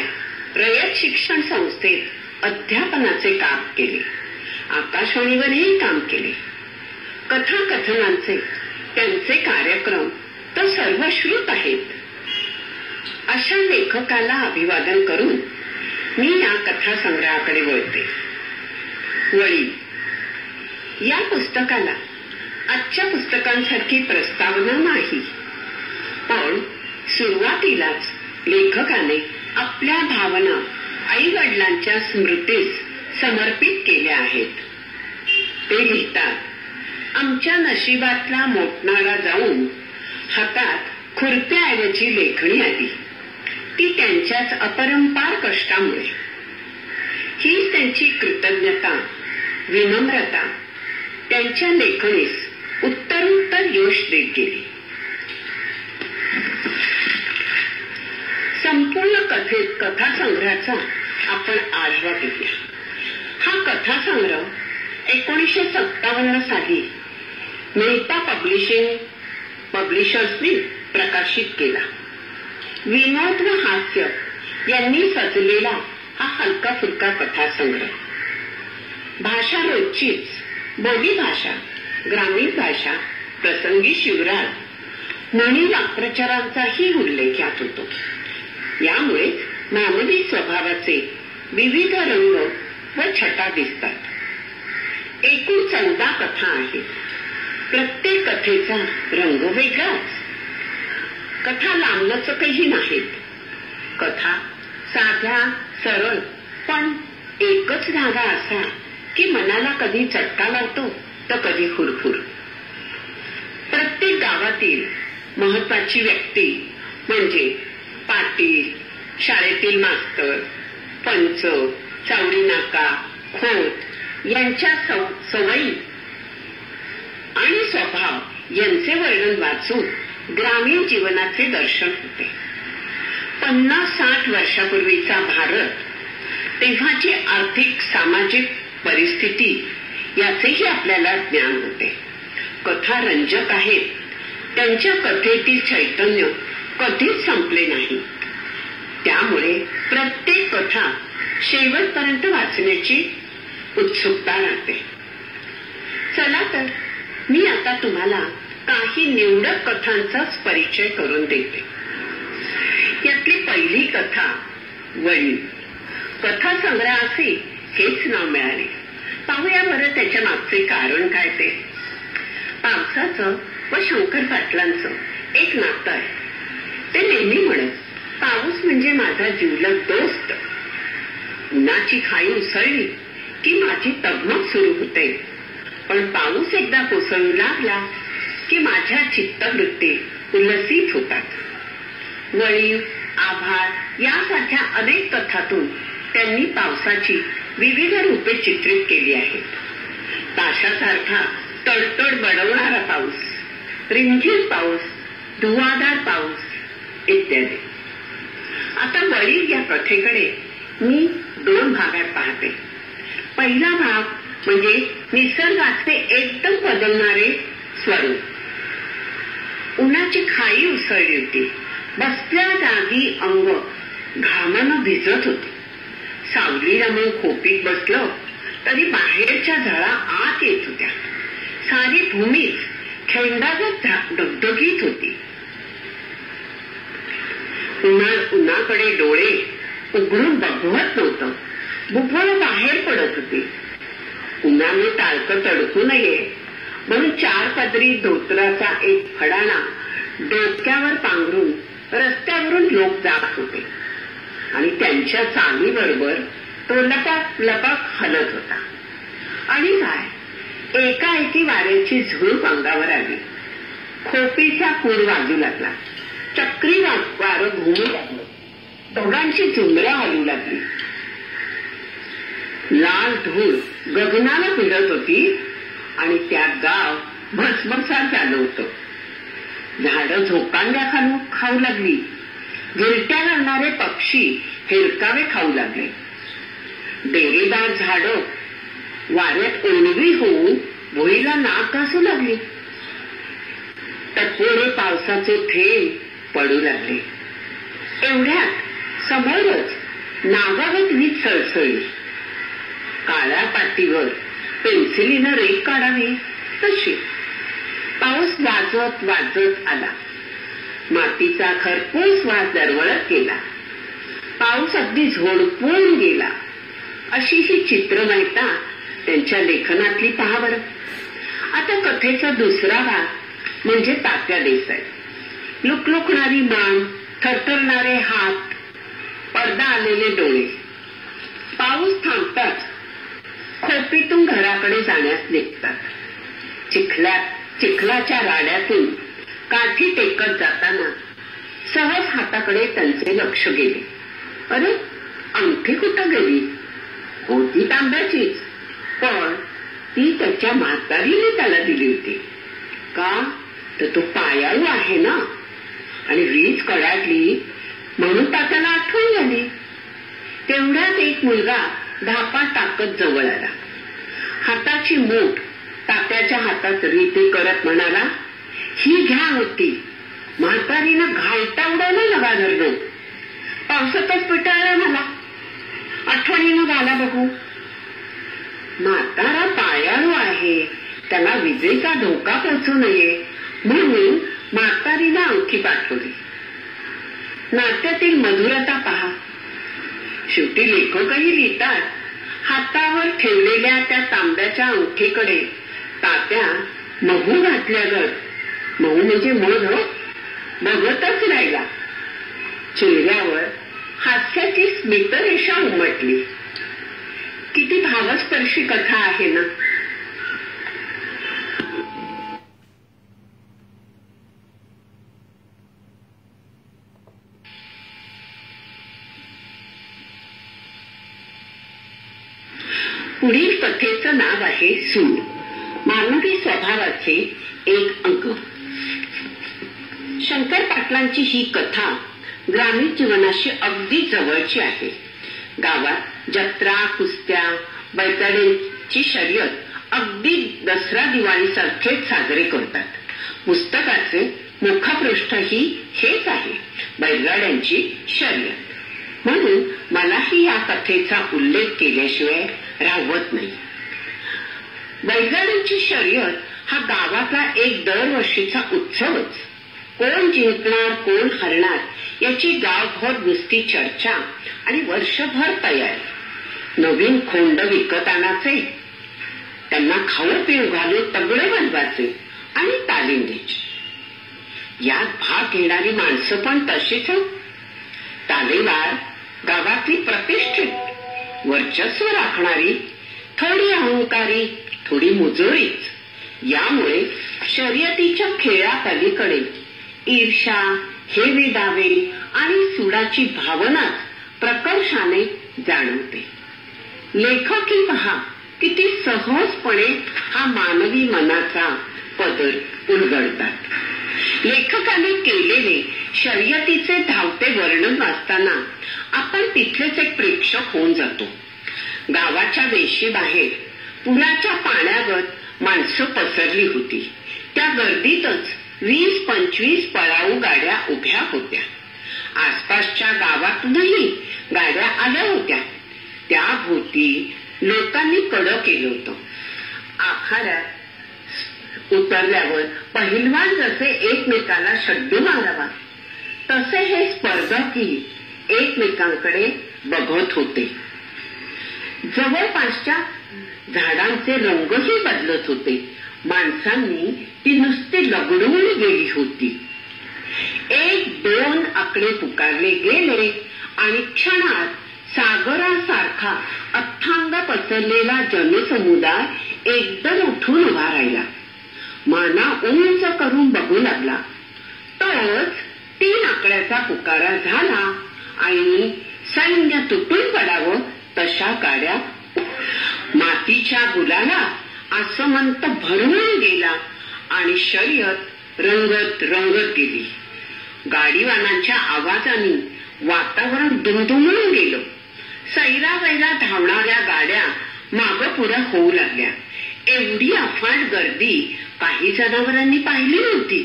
रयत शिक्षण संस्थेत अध्यापनाचे काम केले. आकाशवाणीवरही काम केले. कथाकथनांचे त्यांचे कार्यक्रम तर सर्वश्रुत आहेत. अशा लेखकाला अभिवादन करून मी या कथासंग्रहाकडे वळते. वळीव या पुस्तकाला आजच्या पुस्तकांसारखी प्रस्तावना नाही, पण सुरुवातीलाच लेखकाने आपल्या भावना आई वडिलांच्या स्मृतीस समर्पित केल्या आहेत. ते लिहितात, आमच्या नशिबातला मोठणारा जाऊन हातात खुर्प्याऐवजी लेखणी आली. ती त्यांच्याच अपरंपार कष्टामुळे. ही त्यांची कृतज्ञता, विनम्रता त्यांच्या लेखणीस उत्तरोत्तर यश देत गेली. संपूर्ण कथासंग्रहाचा आपण आढावा घेऊया. हा कथासंग्रह 1957 साली मेहता पब्लिशर्सनी प्रकाशित केला. विनोद व हास्य यांनी सजलेला हा हलका फुलका कथासंग्रह. भाषा रोजचीच, बोली भाषा, ग्रामीण भाषा, प्रसंगी शिवराज, म्हणी वाक्प्रचारांचाही उल्लेख यात होतो. यामुळे मानवी स्वभावाचे विविध रंग व छटा दिसतात. एकूण 14 कथा आहेत. प्रत्येक कथेचा रंग वेगळाच. कथा लांबलचकही नाहीत. कथा साध्या, सरळ, पण एकच धागा असा की मनाला कधी चटका लावतो तर कधी हुरहुर. प्रत्येक गावातील महत्वाची व्यक्ती म्हणजे पाटील, शाळेतील मास्तर, पंच, चावडी नाका, खोत यांच्या सवयी आणि स्वभाव यांचे वर्णन वाचून ग्रामीण जीवनाचे दर्शन होते. 50-60 वर्षापूर्वीचा भारत, तेव्हाची आर्थिक सामाजिक परिस्थिती याचेही आपल्याला ज्ञान होते. कथा रंजक आहेत, त्यांच्या कथेतील चैतन्य कधीच संपले नाही. त्यामुळे प्रत्येक कथा शेवटपर्यंत वाचण्याची उत्सुकता राहते. चला तर मी आता तुम्हाला काही निवडक कथांचाच परिचय करून देते. यातली पहिली कथा वळीव. कथा संग्रहाचे हेच नाव मिळाले. पाहूया बरं त्याच्या मागचे कारण काय ते. पावसाचं व शंकर पाटलांचं एक नातं आहे. ते नेहमी म्हणत, पाऊस म्हणजे माझा जिवलग दोस्त. उन्हाची खाई उसळली की माझी तगमग सुरू होते, पण पाऊस एकदा कोसळू लागला की माझ्या चित्तवृत्ती उल्लसित होतात. वळीव, आभाळ यासारख्या अनेक कथातून त्यांनी पावसाची विविध रूपे चित्रित केली आहेत. ताशासारखा तडतड बडवणारा पाऊस, रिमझिम पाऊस, धुवाधार पाऊस इत्यादी. आता वळीव या कथेकडे मी 2 भागात पाहते. पहिला भाग म्हणजे निसर्गाचे एकदम बदलणारे स्वरूप. उन्हाची खाई उसळली होती. बसल्या जागी अंग घामानं भिजत होते. सावलीला मग खोपीत बसलं तरी बाहेरच्या झळा आत येत होत्या. सारी भूमीच खेळडागत डगडगीत होती. उन्हाकडे डोळे उघडून बघवत नव्हतं. बुभळ बाहेर पडत होती. उन्हाने टाळकं तडकू नये म्हणून 4 पदरी धोतराचा एक फडाणा डोक्यावर पांघरून रस्त्यावरून लोक जात होते आणि त्यांच्या चालीबरोबर तो लपाक लपाक हलत होता. आणि काय, एकाएकी वाऱ्याची झुळूक अंगावर आली. खोपीचा पूर वाजू लागला. चक्री वारं घुमू लागलं. दोघांची झुंबरं हलू लागली. लाल धूळ गगनाला भिडत होती आणि त्यात गाव भस्मसात झालं होतं. झाडं झोकांड्या खाऊ लागली. गिरट्या घालणारे पक्षी हिरकावे खाऊ लागले. डेरेदार झाडं वाऱ्यात ओलवी होऊन भुईला नाक घासू लागली. टपोरे पावसाचे थेंब पडू लागले. एवढ्यात समोरच नागागत वीज सळसळली. काळ्या पाटीवर पेन्सिलीनं रेघ काढावी तशी पाऊस वाजत वाजत आला. मातीचा खरपूस वास दरवळत गेला. पाऊस अगदी झोडपून गेला. अशी ही चित्रमयता त्यांच्या लेखनातली पहा बरं. आता कथेचा दुसरा भाग म्हणजे तात्या देसाई. लुकलुकणारी मान, थरथरणारे हात, पडदा आलेले डोळे. पाऊस थांबताच खोपीतून घराकडे जाण्यास निघतात. चिखलाच्या राड्यातून काठी टेकत जाताना सहज हाताकडे त्यांचे लक्ष गेले. अरे, अंगठी कुठं गेली? होती तांब्याचीच, पण ती त्याच्या म्हातारीने त्याला दिली होती. का तर तो पायाळू आहे ना, आणि वीज कडाडली म्हणून तात्याला आठवण झाली. तेवढ्यात एक मुलगा धापा टाकत जवळ आला. हाताची मूठ तात्याच्या हातात रीती करत म्हणाला, ही घ्या होती. म्हातारीनं घालता उडवलं नका धरणं. पावसातच पिटाळला मला. आठवणीनं घाला बघू. म्हातारा पायाळू आहे, त्याला विजेचा धोका पोचू नये म्हणून म्हातारीला अंगठी पाठवली. नात्यातील मधुरता पहा. शेवटी लेखकही लिहितात, हातावर ठेवलेल्या त्या तांब्याच्या अंगठीकडे तात्या महू घातल्यागत, महू म्हणजे मध, बघतच राहिला. चेहऱ्यावर हास्याची स्मितरेषा उमटली. किती भावस्पर्शी कथा आहे ना. पुढील कथेचं नाव आहे सूड. मानवी स्वभावाचे एक अंक. शंकर पाटलांची ही कथा ग्रामीण जीवनाशी अगदी जवळची आहे. गावात जत्रा, कुस्त्या, बैलगाड्यांची शर्यत अगदी दसरा दिवाळी सारखेच साजरे करतात. पुस्तकाचे मुखपृष्ठही हेच आहे, बैलगाड्यांची शर्यत. म्हणून मलाही या कथेचा उल्लेख केल्याशिवाय राहत नाही. बैलगाड्यांची शर्यत हा गावातला एक दरवर्षीचा उत्सवच. कोण जिंकणार, कोण हरणार याची गावभर नुसती चर्चा आणि वर्षभर तयारी. नवीन खोंड विकत आणायचे, त्यांना खाऊ पिऊ घालून तगडे बनवायचे आणि तालीम द्यायची. यात भाग घेणारी माणसं पण तशीच. तालेवार गावातली प्रतिष्ठित, वर्चस्व राखणारी, थोडी अहंकारी, थोडी मुजोरीच. यामुळे शर्यतीच्या खेळापलीकडे ईर्षा, हेवे दावे आणि सुडाची भावनाच प्रकर्षाने जाणवते. लेखकही पहा किती सहजपणे हा मानवी मनाचा पदर उलगडतात. लेखकाने केलेले शर्यतीचे धावते वर्णन वाचताना आपण तिथलेच एक प्रेक्षक होऊन जातो. गावाच्या वेशीबाहेर पुराच्या पाण्यागत माणसं पसरली होती. त्या गर्दीतच 20-25 पळाऊ गाड्या उभ्या होत्या. आसपासच्या गावातूनही गाड्या आल्या होत्या. त्या भोवती लोकांनी कडं केलं होतं. आखाड्यात उतरल्यावर पहिलवान जसे एकमेकाला शड्डू मारावा तसे हे स्पर्धकही एकमेकांकडे बघत होते. जवळपासच्या झाडांचे रंगही बदलत होते. माणसांनी ती नुसती लगडून गेली होती. 1-2 आकडे पुकारले गेले आणि क्षणात सागरासारखा अथांग पसरलेला जनसमुदाय एकदम उठून उभा राहिला. माना उंच करून बघू लागला. तोच 3 आकड्याचा पुकारा झाला आणि सैन्य तुटून पडावं तशा गाड्या मातीच्या गुलाला आसमंत भरून गेला आणि शर्यत रंगत रंगत गेली. गाडीवानांच्या आवाजाने वातावरण दुमदुमून गेलं. सैरावैरा धावणाऱ्या गाड्या मागं पुढं होऊ लागल्या. एवढी अफाट गर्दी काही जनावरांनी पाहिली नव्हती.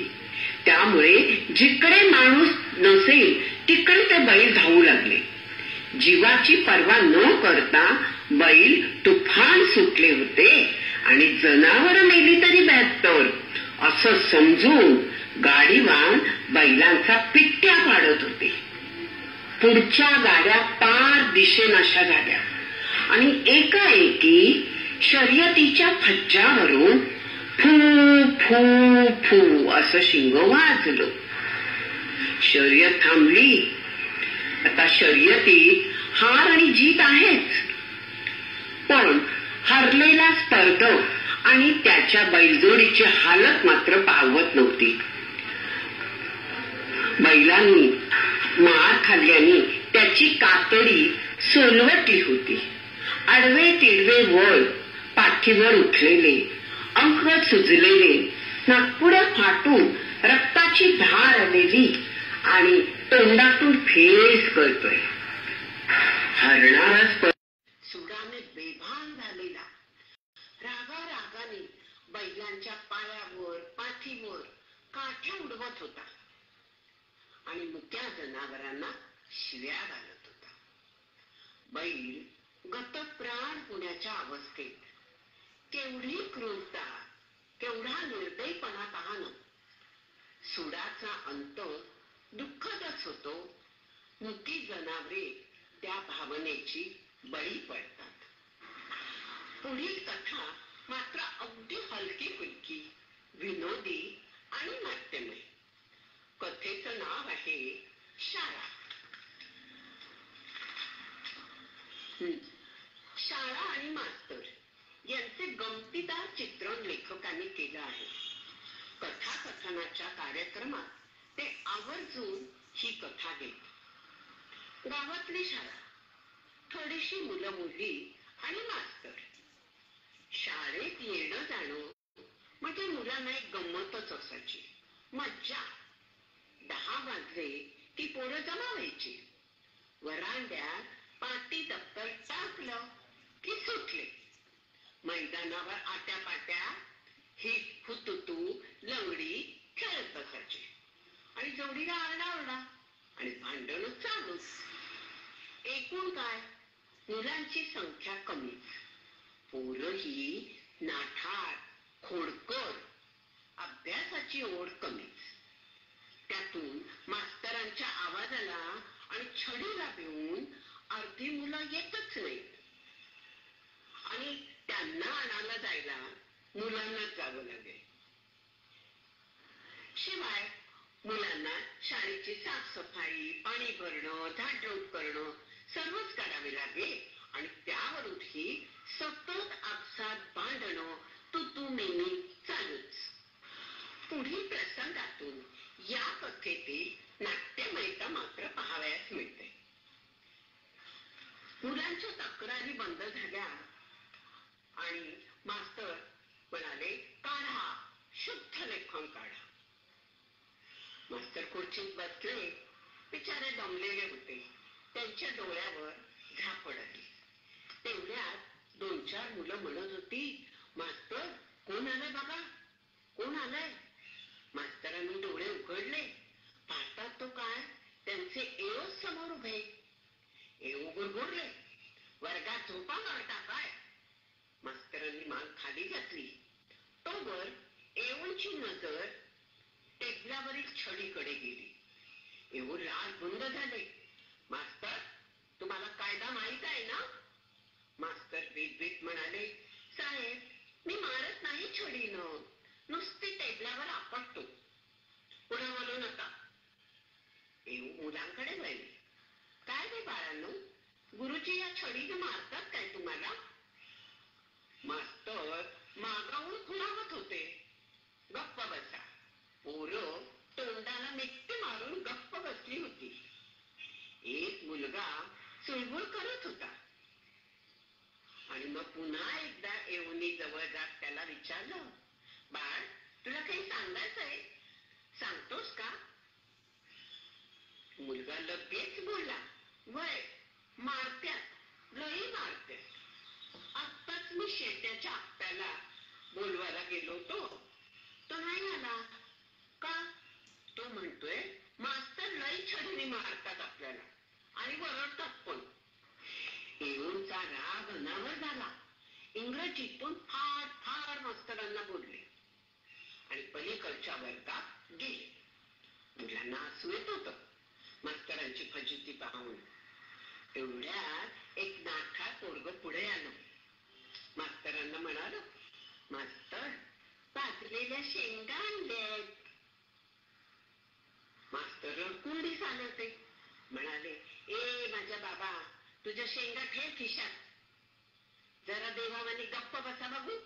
त्यामुळे जिकडे माणूस नसेल तिकडे ते बैल धावू लागले. जीवाची पर्वा न करता बैल तुफान सुटले होते आणि जनावर मेली तरी बॅत्तर असं समजून गाडीवान बैलांचा पिट्ट्या पाडत होते. पुढच्या गाड्या पार दिशेनाशा झाल्या आणि एकाएकी शर्यतीच्या फज्जावरून फू फू फू असं शिंग वाजलं. शर्यत थांबली. आता शर्यतीत हार आणि जीत आहेच, पण हरलेला स्पर्धक आणि त्याच्या बैलजोडीची हालत मात्र पावत नव्हती. बैलांनी मार खाल्ल्याने त्याची कातडी सोलवटली होती. आडवे तिडवे वळ पाठीवर उठलेले, अंग सुजलेले, नागपुड्या फाटून रक्ताची धार आलेली आणि तोंडातून फेस करतोय. हरणारा सुडाने बेभान झालेला रागाने बैलांच्या पायावर, पाठीवर काठ्या उडवत होता आणि मुक्या जनावरांना शिव्या घालत होता. बैल गतप्राण होण्याच्या अवस्थेत केवढी क्रूरता, केवढा निर्दयपणा पाहणं. सुडाचा अंत दुःखदच होतो. मुकी जनावरे त्या भावनेची बळी पडतात. पुढील कथा मात्र अगदी हलकी फुलकी, विनोदी आणि नाट्यमय. कथेचं नाव आहे शाळा. शाळा आणि मास्तर यांचे गमतीदार चित्रण लेखकांनी केलं आहे. कथाकथनाच्या कार्यक्रमात ते आवर्जून ही कथा घेत. गावातली शाळा, थोडीशी मुलं मुली आणि मास्तर शाळेत येणं जाणं म्हणजे मुलांना एक गंमतच असायची, मज्जा. 10 वाजले की पोरं जमा व्हायची. वरांड्यात पाटी दप्तर टाकलं की सुटले. मैदानावर आट्यापाट्या हिट हुतुतू लंगडी खेळत बसायचे आणि जोडीला आरडाओरडा आणि भांडण चालूच. एकूण काय, मुलांची संख्या कमीच, पोरही नाठाळ खोडकर, अभ्यासाची ओढ कमीच. त्यातून मास्तरांच्या आवाजाला आणि छडीला भिवून अर्धी मुलं येतच नाहीत आणि त्यांना आणायला जायला मुलांनाच जावं लागेल. शिवाय मुलांना शाळेची साफसफाई, पाणी भरणं, झाडझूड करणं सर्वच करावे लागेल आणि त्यावरूनही सतत आपसात भांडणं तू नेहमी चालूच. पुढील प्रसंगातून या कथेतील नाट्यमयता मात्र पाहावयास मिळते. मुलांच्या तक्रारी बंद झाल्या आणि मास्तर म्हणाले, काढा, शुद्ध लेखन काढा. मास्तर खुर्चीत बसले, बिचारे दमलेले होते. त्यांच्या डोळ्यावर झापड आली. तेवढ्यात 2-4 मुलं म्हणत होती, मास्तर कोण आलंय बघा, कोण आलंय. मास्तरांनी डोळे उघडले, पाहतात तो काय, त्यांचे एओ समोर उभे. एओ गुरगुरले, वर्गात झोपा काढता काय. मास्तरांनी मान खाली घातली. तोवर एओंची नजर टेबलावरील छडीकडे गेली. एओ लाल बुंद झाले. मास्तर, तुम्हाला कायदा माहित आहे ना. मास्तर बीत म्हणाले, साहेब मी मारत नाही छडीनं, नुसती टेबलावर आपटतो, पुढे बोलू नका. एऊ मुलांकडे वळले, काय रे बाळांनो, गुरुजी या छडीने मारतात काय तुम्हाला. मास्तर मागावून खुणावत होते, गप्प बसा. पोरं तोंडाला मिट्टी मारून गप्प बसली होती. एक मुलगा चुळबुळ करत होता आणि मग पुन्हा एकदा एवनी जवळ जात त्याला विचारलं, बाळ तुला काही सांगायचंय, सांगतोस का. मुलगा लगेच बोलला, वय मारत्यात, लई मारत्यात. आत्ताच मी शेत्याच्या आत्याला बोलवायला गेलो होतो, तो नाही आला. का. तो म्हणतोय मास्तर लई छडीने मारतात आपल्याला आणि वरडतात पण. एवढा राग अनावर झाला. इंग्रजीत पण फार फार मास्तरांना बोलले आणि पलीकडच्या वर्गात गेले. मुलांना हसू येत होत मास्तरांची फजिती पाहून. तेवढ्यात एक नाठा पोरग पुढे आलं. मास्तरांना म्हणाल, मास्तर पाचलेल्या शेंगा आणल्यात. मास्तर कुंडी चालवते, म्हणाले, ए माझ्या बाबा, तुझ्या शेंगा ठेव खिशात, जरा देवावानी गप्प बसा बघू.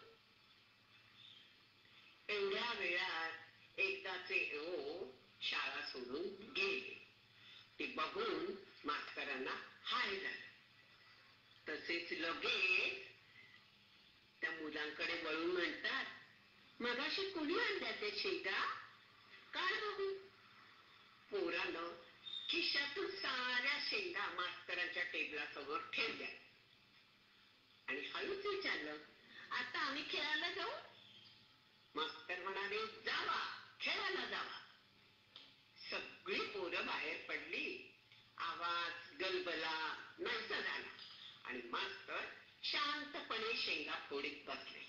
एवढ्या वेळात एकदाचे ओ शाळा सोडून गेले. ते बघून मास्तरांना हाय झालं. तसेच लगेच त्या मुलांकडे वळून म्हणतात, मगाशी कुणी आणल्या ते शेंगा, काय बघू. पोरानं खिशातून साऱ्या शेंगा मास्तरांच्या टेबलासमोर ठेवल्या आणि हळूच विचारलं, आता आम्ही खेळायला जाऊ. मास्तर म्हणाले, जावा खेळायला जावा. सगळी पोरं बाहेर पडली. आवाज गलबला नाहीसा झाला आणि मास्तर शांतपणे शेंगा फोडीत बसले.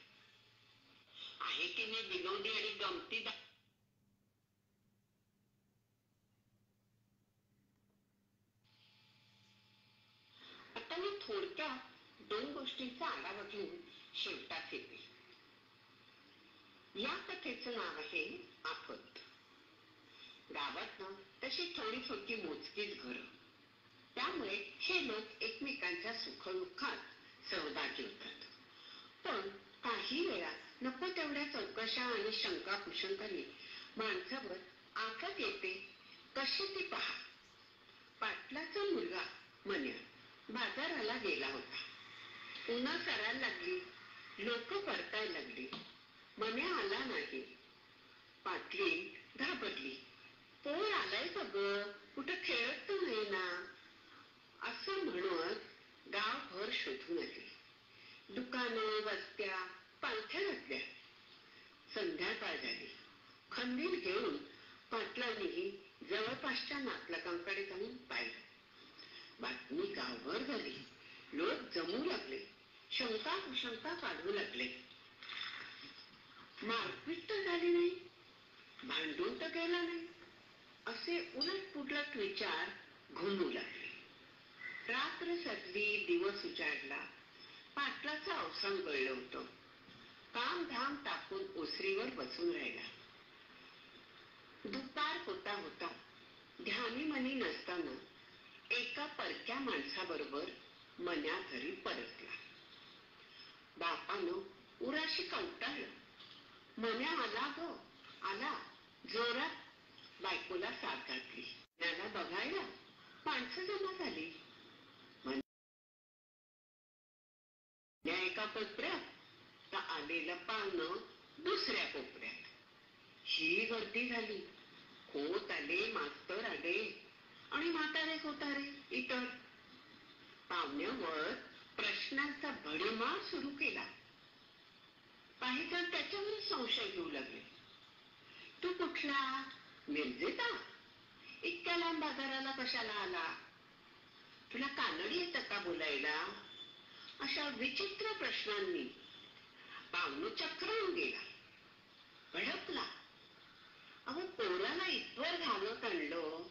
आहे की मी विनोदी आणि गमती. आता मी थोडक्यात 2 गोष्टींचा आढावा घेऊन शेवटात येते. या कथेचं नाव आहे आफत. गावात ना तशी थोडी थोडी मोजकीच घरं, त्यामुळे हे लोक एकमेकांच्या सुखदुःखात सहभागी होतात. पण काही वेळा नको तेवढ्या चौकशा आणि शंका कुशंकाने माणसावर आफत येते. कशी ती पहा. पाटलाचा मुलगा मन्या बाजाराला गेला होता. पुन्हा करायला लागली. लोक परताय लागली. मन्या आला नाही. पाटली घाबरली. पोर आलाय सगळं, कुठं खेळत तर नाही ना, असं म्हणत गावभर शोधून आली. दुकानं, वस्त्या पालथ्या घातल्या. संध्याकाळ झाली. खंदीर घेऊन पाटलांनीही जवळपासच्या नातलकांकडे जाऊन पाहिलं. बातमी गावभर झाली. लोक जमू लागले. शंका कुशंका काढू लागले. मारपीट तर झाली नाही, भांडून तर गेला नाही, असे उलट पुलट विचार घुमू लागले. रात्र सरली, दिवस उजाडला. पाटलाचं अवसान कळलं होतं. काम धाम टाकून ओसरीवर बसून राहिला. दुपार होता होता. ध्यानी मनी नसताना एका परक्या माणसाबरोबर मन्या घरी परतला. बापानं उराशी कवटाळलं. मन्या आला ग आला. जोरात बायकोला साथ घातली. त्याला बघायला माणसं जमा झाली. मन्या एका कोपऱ्यात तर आलेलं पाहुणं दुसऱ्या कोपऱ्यात. ही गर्दी झाली. खोत आले, मास्तर आले आणि म्हातारे कोतारे इतर. पाहुण्यावर प्रश्नांचा भडीमार सुरू केला. काही जण त्याच्यावर संशय घेऊ लागले. तू कुठला? मिरजेचा? इतक्या लांब बाजाराला कशाला आला? तुला कानडी येतं का बोलायला? अशा विचित्र प्रश्नांनी पाहुणं चक्रावून गेला, भडकला. अहो, पोराला इथवर घालत आणलं,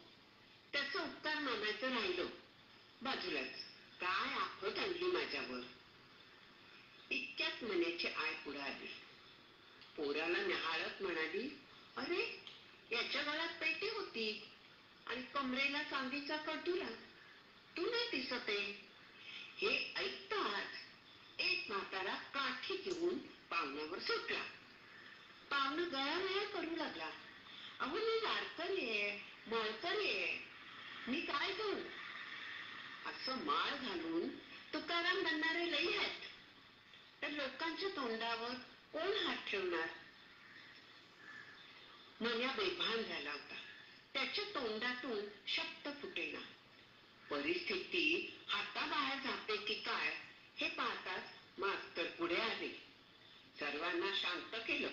त्याचं उपकार मानायचं राहिलं बाजूलाच. काय आफत आणली माझ्यावर. इतक्यात मन्याची आय पुढे आली. पोराला निहाळत म्हणाली, अरे याच्या गळ्यात पेटी होती आणि कमरेला चांदीचा कटुरा. तू नाही दिसत आहे. हे ऐकताच एक म्हातारा काठी घेऊन पाहुण्यावर सुटला. पाहुणं गळागळा करू लागला. अहो, मी वारकरी आहे, मळकरी आहे, मी काय करू? असं माळ घालून तुकाराम बनणारे लई आहेत, तर लोकांच्या तोंडावर कोण हात ठेवणार? मन्या बेभान झाला होता. त्याच्या तोंडातून शब्द फुटेना. परिस्थिती हाताबाहेर जाते की काय हे पाहताच मास्तर पुढे आले. सर्वांना शांत केलं.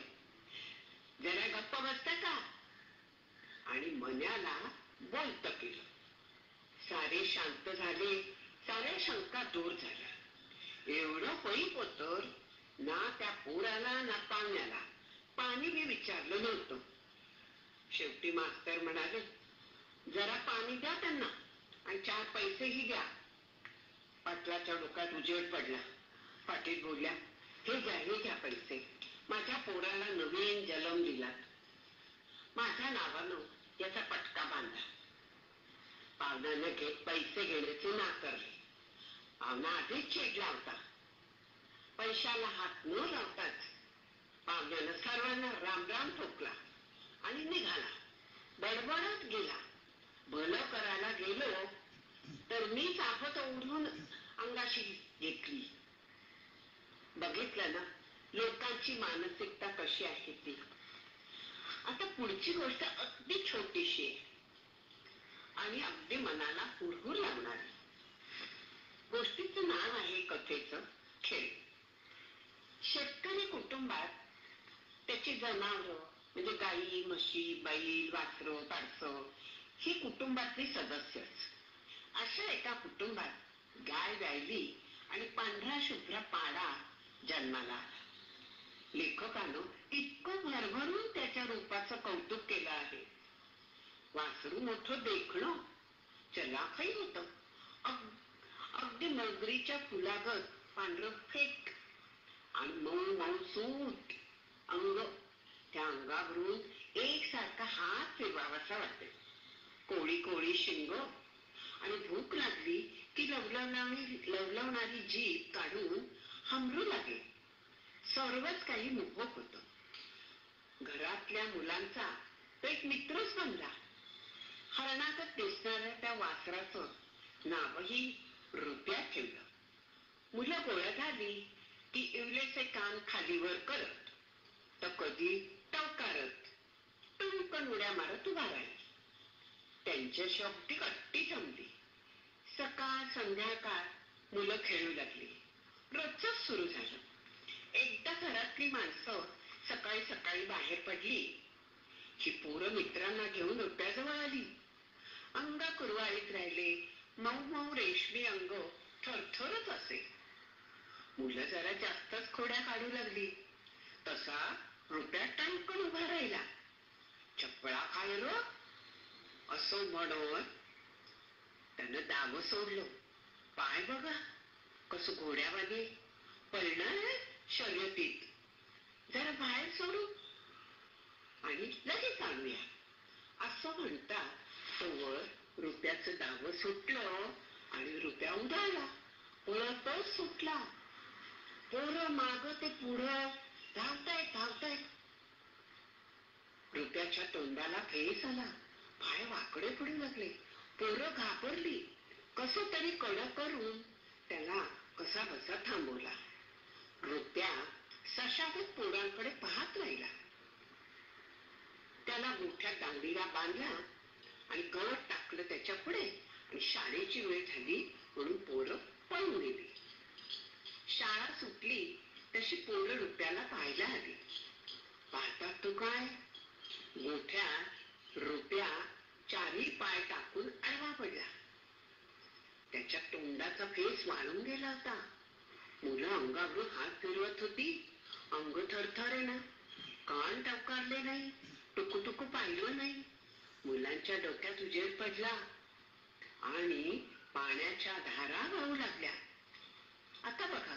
जरा गप्प बसता का? आणि मन्याला बोलत केलं. सारे शांत झाले. साऱ्या शंका दूर झाल्या. एवढं होईपतर ना त्या पोराला ना पाहुण्याला पाणी बी विचारलं नव्हतं. शेवटी मास्तर म्हणाले, जरा पाणी द्या त्यांना आणि 4 पैसेही द्या. पाटलाच्या डोक्यात उजेड पडला. पाटील बोलल्या, हे घ्या पैसे. माझ्या पोराला नवीन जन्म दिला. माझ्या नावानं याचा पटका बांधा. पाहुण्याने घेत पैसे घेण्याचे नाकारले. पाहुणा आधीच चिडला होता. पैशाला हात न लावताच पाहुण्यानं सर्वांना रामराम ठोकला आणि निघाला. बडबडत गेला. भलं करायला गेलो तर मीच आफत ओढून अंगाशी घेतली. बघितलं ना लोकांची मानसिकता कशी आहे ती. आता पुढची गोष्ट अगदी छोटीशी आहे आणि अगदी मनाला हुरहुर लागणारी. गोष्टीचं नाव आहे कथेचं खेळ. शेतकरी कुटुंबात त्याची जनावरं म्हणजे गाई, म्हशी, बैल, वासरं, पाडसं ही कुटुंबातली सदस्यच. अशा एका कुटुंबात गाय व्यायली आणि पांढरा शुभ्र पाडा जन्माला आला. लेखकानं इतकं भरभरून त्याच्या रूपाचं कौतुक केलं आहे. वासरू मोठं देखणं, चलाखही होत. अगदी मगरीच्या फुलागत पांढरं फेक आणि मऊ मऊ सूट अंग. त्या अंगावरून एकसारखा हात फिरवावासा वाटते. कोळी कोळी शिंग आणि भूक लागली की लवलवणारी जीभ काढून हमरू लागेल. सर्वच काही मोहक होत. घरातल्या मुलांचा एक मित्रच बनला. हरणागत दिसणाऱ्या त्या वासराचं नावही रुपयात ठेवलं. मुलं गोळ्या झाली की इवलेचे कान खालीवर करत तर कधी टवकारत टुमकन उड्या मारत उभा राहील. त्यांच्या शेवटी कट्टी जमली. सकाळ संध्याकाळ मुलं खेळू लागली. रोजच सुरू झालं. एकदा घरातली माणसं सकाळी सकाळी बाहेर पडली ही पोरं मित्रांना घेऊन रुपयाजवळ आली. अंग कुरवाळीत राहिले. मऊ मऊ रेशमी अंग थरथरच असे. मुलं जरा जास्तच खोड्या काढू लागली. तसा रुपया टणकन उभा राहिला. चपळा काय र असं म्हणत त्यानं दाव सोडलं. पाय बघा कसं घोड्यावाने पळणार शर्यतीत. जरा बाहेर सोडू आणि लगेच आणूया असं म्हणता तोवर रुपयाचं दाव सुटलं आणि रुपया उडाला. पळतच सुटला. पोरं माग ते पुढं धावतायत. रुपयाच्या तोंडाला फेस आला. पाय वाकडे पडू लागले. पोरं घाबरली. कसं तरी कडक करून त्याला कसा बसा थांबवला. रुपया सशागत पोरांकडे पाहत राहिला. त्याला मोठ्या दांडीला बांधला आणि गवत टाकलं त्याच्या पुढे आणि शाळेची वेळ झाली म्हणून पोरं पळून गेली. शाळा सुटली तशी पोरं रुपयाला पाहायला आली. पाहतात तो काय मोठ्या रुपया चारी पाय टाकून आडवा पडला. त्याच्या तोंडाचा फेस वाळून गेला होता. मुलं अंगावरून हात फिरवत होती. अंग थरथरे ना. कान टवकारले नाही. टुकू पाहिलं नाही. मुलांच्या डोक्यात उजेड पडला आणि पाण्याच्या धारा वाहू लागल्या. आता बघा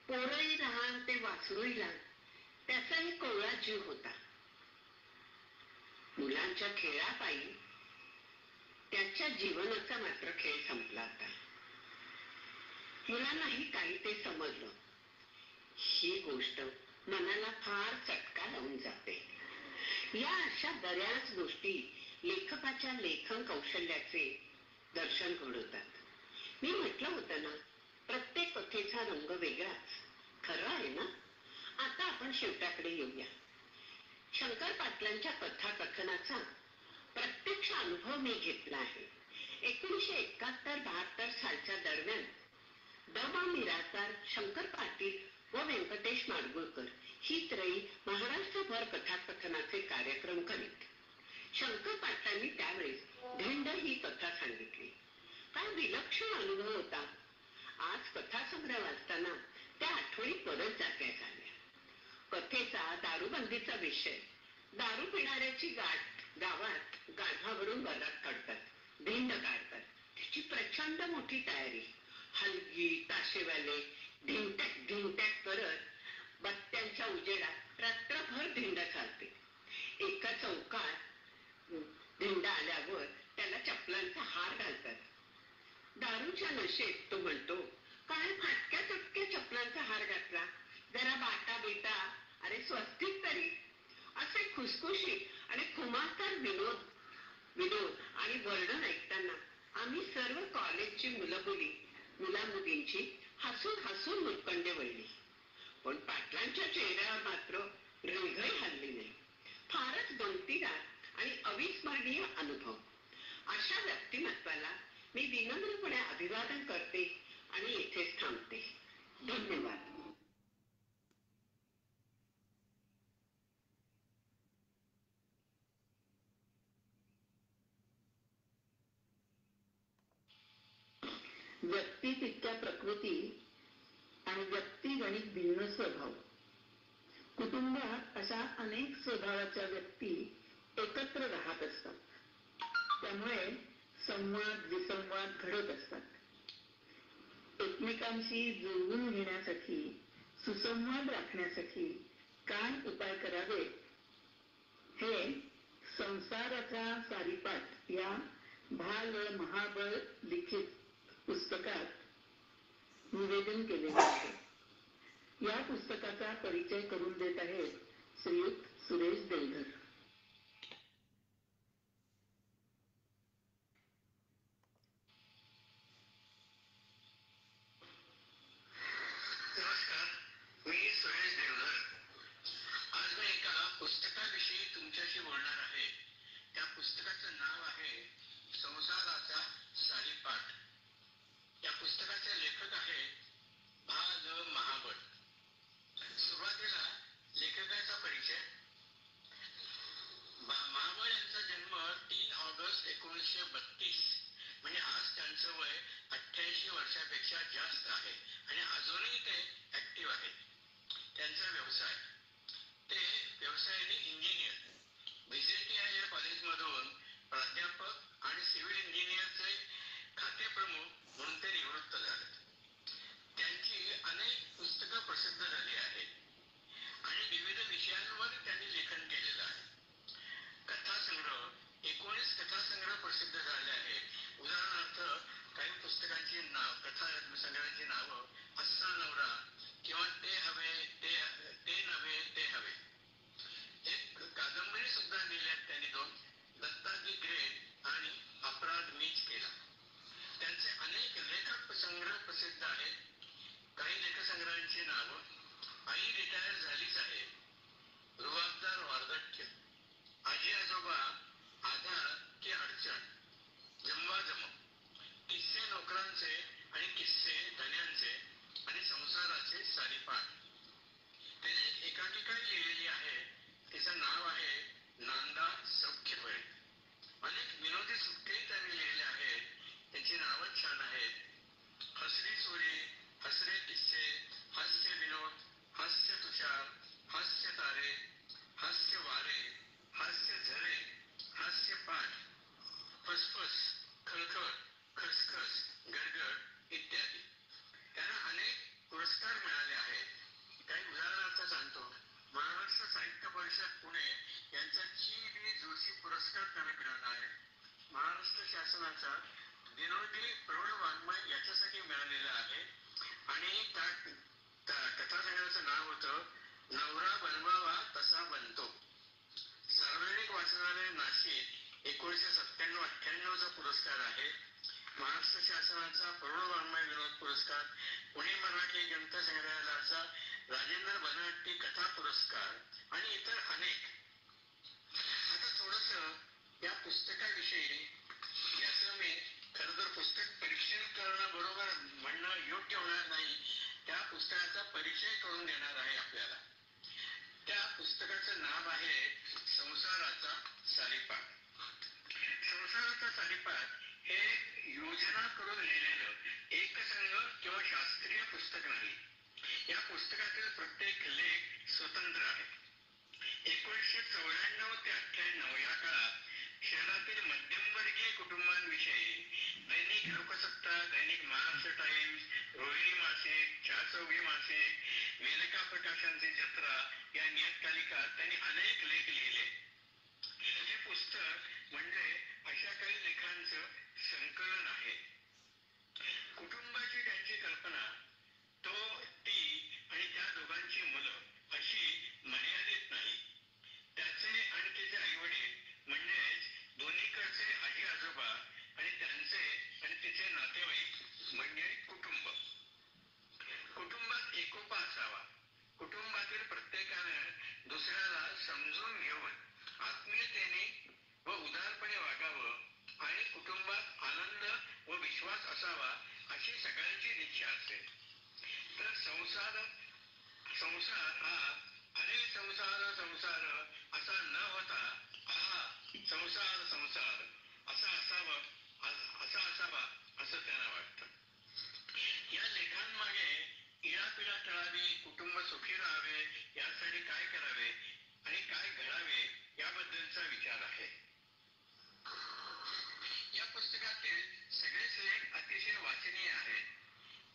पोरही लहान ते वासरूही लहान त्याचाही कोवळा जीव होता. मुलांच्या खेळापायी त्याच्या जीवनाचा मात्र खेळ संपला होता. मुलांनाही काही ते समजलं. ही गोष्ट मनाला फार चटका लावून जाते. या अशा बऱ्याच गोष्टी लेखकाच्या लेखन कौशल्याचे दर्शन घडवतात. मी म्हटलं होतं ना प्रत्येक कथेचा रंग वेगळाच. खरं आहे ना. आता आपण शेवटाकडे येऊया. शंकर पाटलांच्या कथाकथनाचा प्रत्यक्ष अनुभव मी घेतला आहे. 1971-72 सालच्या दरम्यान द मा मिरासदार, शंकर पाटील व व्यंकटेश माडगुळकर ही त्रयी महाराष्ट्रभर कथाकथनाचे कार्यक्रम करीत. शंकर पाटलांनी त्यावेळेस ढेंड ही कथा सांगितली. काय विलक्षण अनुभव होता. आज कथासंग्रह वाचताना त्या आठवणी परत जाग्या झाल्या. कथेचा दारूबंदीचा विषय. दारू पिणाऱ्याची गावात गाढवावरून वरात काढतात. धिंड काढतात. तिची प्रचंड मोठी तयारी. हलगी ताशेवाले ढिंटॅक करत बत्त्यांच्या उजेडात रात्रभर धिंड चालते. एका चौकात धिंड आल्यावर त्याला चपलांचा हार घालतात. दारूच्या नशेत तो म्हणतो काय फाटक्या तुटक्या चपलांचा हार घातला. जरा बाटा बिटा अरे स्वस्तिक तरी. असे खुसखुशीत आणि खुमासदार विनोद आणि वर्णन ऐकताना आम्ही सर्व कॉलेजची मुलामुलींची हसून मुतखंडे वळली. पण पाटलांच्या चेहऱ्यावर मात्र रेघही हल्ली नाही. फारच गमतीदार आणि अविस्मरणीय अनुभव. अशा व्यक्तिमत्वाला मी विनम्रपणे अभिवादन करते आणि येथेच थांबते. धन्यवाद. व्यक्ती तितक्या प्रकृती आणि व्यक्तिगणित भिन्न स्वभाव. कुटुंबात अशा अनेक स्वभावाच्या व्यक्ती एकत्र राहत असतात. त्यामुळे संवाद विसंवाद घडत असतात. एकमेकांशी जुळवून घेण्यासाठी सुसंवाद राखण्यासाठी काय उपाय करावे हे संसाराचा सारीपाट या भाल महाबळ लिखित पुस्तकात निवेदन केलेले आहे. या पुस्तकाचा परिचय करून देत आहेत श्रीयुत सुरेश देवधर. नमस्कार. पुस्तकाचं नाव आहे संसाराचा सारीपाट. या पुस्तकाचे लेखक आहेत भा. ल. महाबळ. सुरुवातीला लेखकाचा परिचय. महाबळ यांचा जन्म 3 ऑगस्ट 1932, म्हणजे आज त्यांचं वय 88 वर्षापेक्षा जास्त आहे आणि अजूनही ते ऍक्टिव्ह आहेत. त्यांचा व्यवसाय, ते व्यवसायाने इंजिनियर, VCTI कॉलेजमधून प्राध्यापक आणि सिव्हिल इंजिनियरचे खाते प्रमुख म्हणून ते निवृत्त झाले. त्यांची अनेक पुस्तकं प्रसिद्ध झाली आहेत आणि विविध विषयांवर त्यांनी लेखन केलेलं आहे. कथासंग्रह, 19 कथासंग्रह प्रसिद्ध झाले आहेत. उदाहरणार्थ काही पुस्तकांची नाव, कथा संग्रहाची नावं असा नवरा किंवा ते हवे ते नव्हे ते हवे. एक कादंबरी सुद्धा लिहिल्यात त्यांनी 2, दत्ता दी ग्रेट आणि अपराध मीच केला. त्यांचे अनेक लेखक संग्रह प्रसिद्ध आहेत. काही लेखसंग्रहांची नावं: आई रिटायर झालीच आहे, रुबाबदार वार्धक्य, आजी आजोबा, आधार की अडचण, जमवाजम, किस्से नोकरांचे आणि किस्से धन्यांचे आणि संसाराचे सारीपाट. त्याने एक एकांकिका लिहिलेली आहे, तिचं नाव आहे नांदा सौख्यभरे. अनेक विनोदी सुट्टे त्यांनी लिहिले आहेत, त्याची नावं छान आहेत: हसरी चोरी, हसरे किस्से, हास्य विनोद, हास्य तुषार, हास्य तारे, हास्य वारे, हास्य झरे, हास्य पाठ, फसफस, खळखळ, खसखस, गडगड इत्यादी. त्यांना अनेक पुरस्कार मिळाले आहेत. काही उदाहरणार्थ सांगतो. महाराष्ट्र साहित्य परिषद पुणे यांचा G.V. जोशी पुरस्कार त्यांना मिळाला आहे. महाराष्ट्र शासनाचा विनोदी प्रौढ वाङ्मय याच्यासाठी मिळालेला आहे आणि त्या कथासंग्रहाचं नाव होतं नवरा बनवावा तसा बनतो. सार्वजनिक वाचनालय नाशिक 1997-98चा पुरस्कार आहे. महाराष्ट्र शासनाचा प्रौढ वाङ्मय विनोद पुरस्कार, पुणे मराठी ग्रंथ संग्रहालयाचा राजेंद्र बनहट्टी कथा पुरस्कार आणि इतर अनेक. आता थोडस या पुस्तकाविषयी, याचं मी खरं तर पुस्तक परीक्षण करणं बरोबर म्हणणं योग्य होणार नाही, त्या पुस्तकाचा परिचय करून देणार आहे आपल्याला. त्या पुस्तकाचं नाव आहे संसाराचा सारीपाट. संसाराचा सारीपाट हे योजना करून लिहिलेलं एकसंध किंवा शास्त्रीय पुस्तक नाही. या पुस्तकातील प्रत्येक लेख स्वतंत्र आहे. 1994 ते 98 या काळात शहरातील मध्यमवर्गीय कुटुंबांविषयी दैनिक लोकसत्ता, दैनिक महाराष्ट्र टाइम्स, रोहिणी मासिक, चौघी मासिक, मेनका प्रकाशांची जत्रा या नियतकालिकात त्यांनी अनेक लेख लिहिले. हे पुस्तक म्हणजे अशा काही लेखांचं संकलन आहे. कुटुंबाची त्यांची कल्पना, तो, ती आणि त्या दोघांची मुलं अशी मर्यादित नाही. त्याचे आणि तिचे आईवडील म्हणजेच दोन्हीकडचे आजी आजोबा आणि त्यांचे आणि तिचे नातेवाईक म्हणजे कुटुंब. कुटुंबात एकोपा असावा. कुटुंबातील प्रत्येकानं दुसऱ्याला समजून घेऊन आत्मीयतेने व उदारपणे वागावं आणि कुटुंबात आनंद व विश्वास असावा अशी सगळ्यांची इच्छा असते. तर संसार हा अरे संसार संसार असा न होता संसार संसार असा असावा असं त्यांना वाटतं. या लेखांमागे इडापिडा टळावी, कुटुंब सुखी राहावे यासाठी काय करावे आणि काय घडावे याबद्दलचा विचार आहे. या पुस्तकातील सगळेच लेख अतिशय वाचनीय आहेत,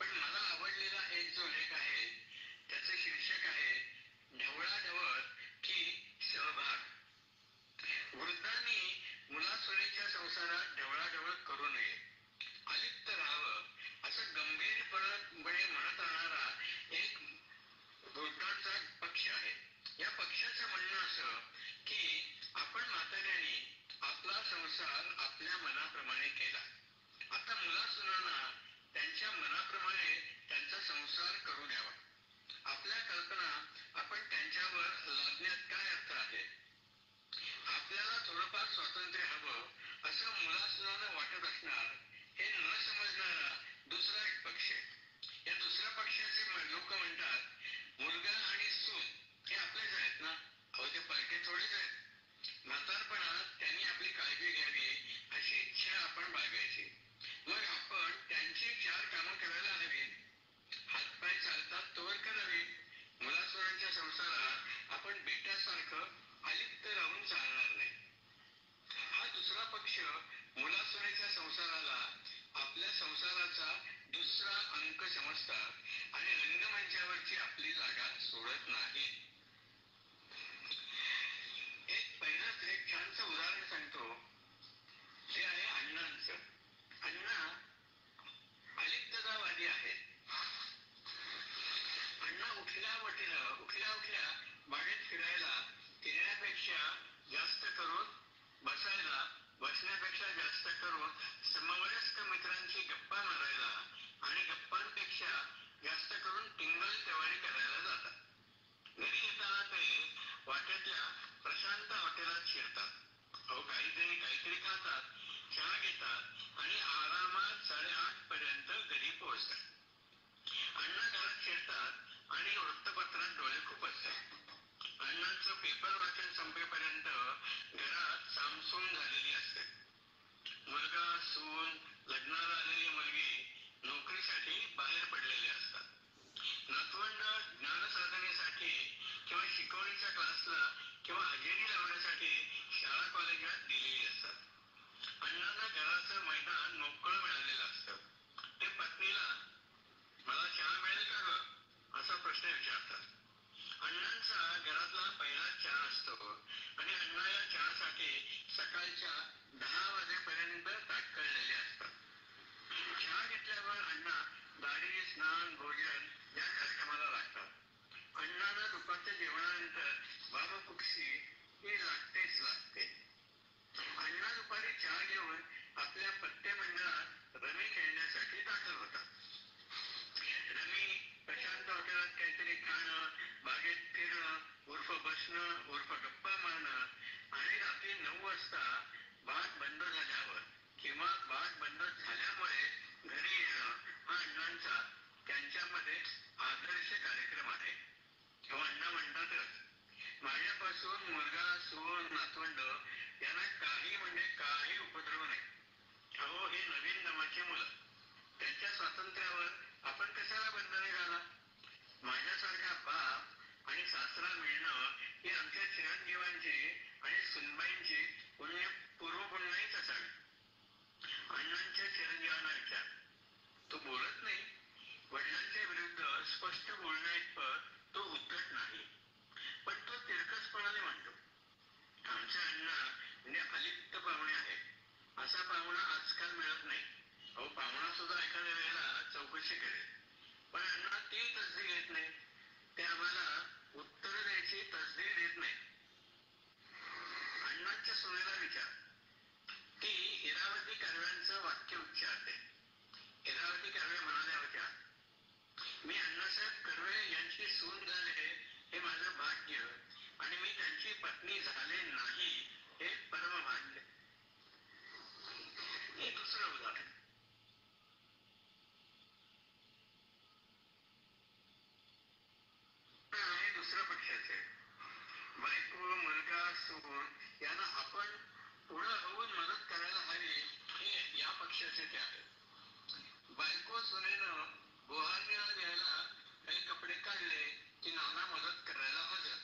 पण मला आवडलेला एक जो लेख आहे त्याचे शीर्षक आहे ढवळाढवळ की सहभाग. वृद्धांनी मुलासुनेच्या संसारात ढवळाढवळ करू नये, अलिप्त राहावं असं गंभीरपणे म्हणत राहणारा एक वृद्धांचा पक्ष आहे. या पक्षाचं म्हणणं असं की आपण म्हाताऱ्यांनी आपला संसार आपल्या मनाप्रमाणे केला, आता मुलासुनांना त्यांच्या मनाप्रमाणे त्यांचा संसार करू द्यावा. आपल्या कल्पना आपण त्यांच्यावर लादण्यात काय अर्थ आहे. आपल्याला थोडंफार स्वातंत्र्य स्वातंत्र्य हवं असं मुलासुद्धा वाटत असणार, हे न समजणारा दुसरा एक पक्ष आहे. या दुसऱ्या पक्षाचे लोक म्हणतात मुलगा आणि सून हे आपलेच आहेत ना, अहो ते परके थोडेच आहेत. म्हातारपणात त्यांनी आपली काळजी घ्यावी अशी इच्छा आपण बाळगायची. मग आपण त्यांची 4 कामं करायला हवी. हातपाय चालतात तोवर करावी. मुलासुरांच्या संसारात आपण बेट्यासारखं अलिप्त राहून चालणार नाही. हा दुसरा पक्ष मुलासुरेच्या संसाराला आपल्या संसाराचा दुसरा अंक समजतात आणि रंगमंचावरची आपली जागा सोडत नाही. एक छानसं उदाहरण सांगतो, ते आहे अण्णांचं. अण्णा अलिप्ततावादी आहेत. अण्णा उठल्या बागेत फिरण्यापेक्षा जास्त करून बसण्यापेक्षा जास्त करून समवयस्क मित्रांची गप्पा मारायला आणि गप्पांपेक्षा जास्त करून टिंगल टवाळी करायला जातात. घरी येताना ते वाट्यातल्या प्रशांत हॉटेलात शिरतात. अहो काहीतरी खातात, चहा घेतात आणि आरामात 8:30 पर्यंत घरी पोहोचतात. अण्णा घरात शिरतात आणि वृत्तपत्रात डोळे खुपसतात. अण्णांचं पेपर वाचन संपेपर्यंत घरात सामसूम झालेली असते. मुलगा, सून, लग्नाला आलेली मुलगी नोकरीसाठी बाहेर पडलेले असतात. नातवंड ज्ञानसाधनेसाठी किंवा शिकवणीच्या क्लासला किंवा हजेरी लावण्यासाठी शाळा कॉलेजात दिलेली असतात. अण्णांना घराचं मैदान मोकळं मिळालेलं असतं. ते पत्नीला मला चहा मिळेल का ग असा प्रश्न विचारतात. अण्णांचा घरातला पहिला चहा असतो आणि अण्णा या चहासाठी सकाळच्या 10 वाजेपर्यंत ताटकळलेले असतात. चहा घेतल्यावर अण्णा दाढी, स्नान, भोजन या कार्यक्रमाला लागतात. अण्णांना दुपारच्या जेवणानंतर बाबकुक्षी ही लागते. अण्णा दुपारी चहा घेऊन आपल्या पत्ते मंडळात रमी खेळण्यासाठी दाखल होतात. रमी प्रशांत हॉटेलात काहीतरी खाणं, बागेत फिरणं उर्फ बसणं उर्फ गप्पा मारणं आणि रात्री 9 वाजता बाग बंद झाल्यावर किंवा बाग बंद झाल्यामुळे घरी येणं हा अण्णांचा त्यांच्यामध्ये आदर्श कार्यक्रम आहे. अण्णा म्हणतातच माझ्यापासून मुलगा, सून, नातवंड यांना काही उपद्रव नाही. अहो हे नवीन नावाचे मुलं, त्यांच्या स्वातंत्र्यावर आपण कशाला बंधने घाला. माझ्यासारखा बाप आणि सासरा मिळणं ही आमच्या चिरंजीवांची आणि सुनबाईंची पूर्वपुण्याहीच असावी. अण्णांच्या चिरंजीवांना विचार, तो बोलत नाही. वडिलांच्या विरुद्ध स्पष्ट बोलण्याइतपत तो उद्धट नाही, पण तो तिरकसपणाने म्हणतो. आमचे अण्णा म्हणजे अलिप्त पाहुणे आहेत. असा पाहुणा आजकाल मिळत नाही. अहो पाहुणा सुद्धा एखाद्या वेळेला चौकशी करेल, पण अण्णा ती तसदी घेत नाही. ते आम्हाला उत्तर द्यायची तसदी देत नाही. अण्णांच्या सुनेला विचार, ती इरावती कर्व्यांचं वाक्य उच्चारते. इरावती कर्वे म्हणाल्या होत्या, मी अण्णासाहेब कर्वे यांची सून झाले हे माझं भाग्य आणि मी त्यांची पत्नी झाले नाही हे परमभाग्य. हे दुसरं उदाहरण. हे दुसऱ्या पक्षाचे. बायको, मुलगा, सून यांना आपण पुढं होऊन मदत करायला हवी हे या पक्षाचे ते आहे. बायको सुनेनं बोहारणीला घ्यायला काही कपडे काढले की नाना मदत करायला हजर.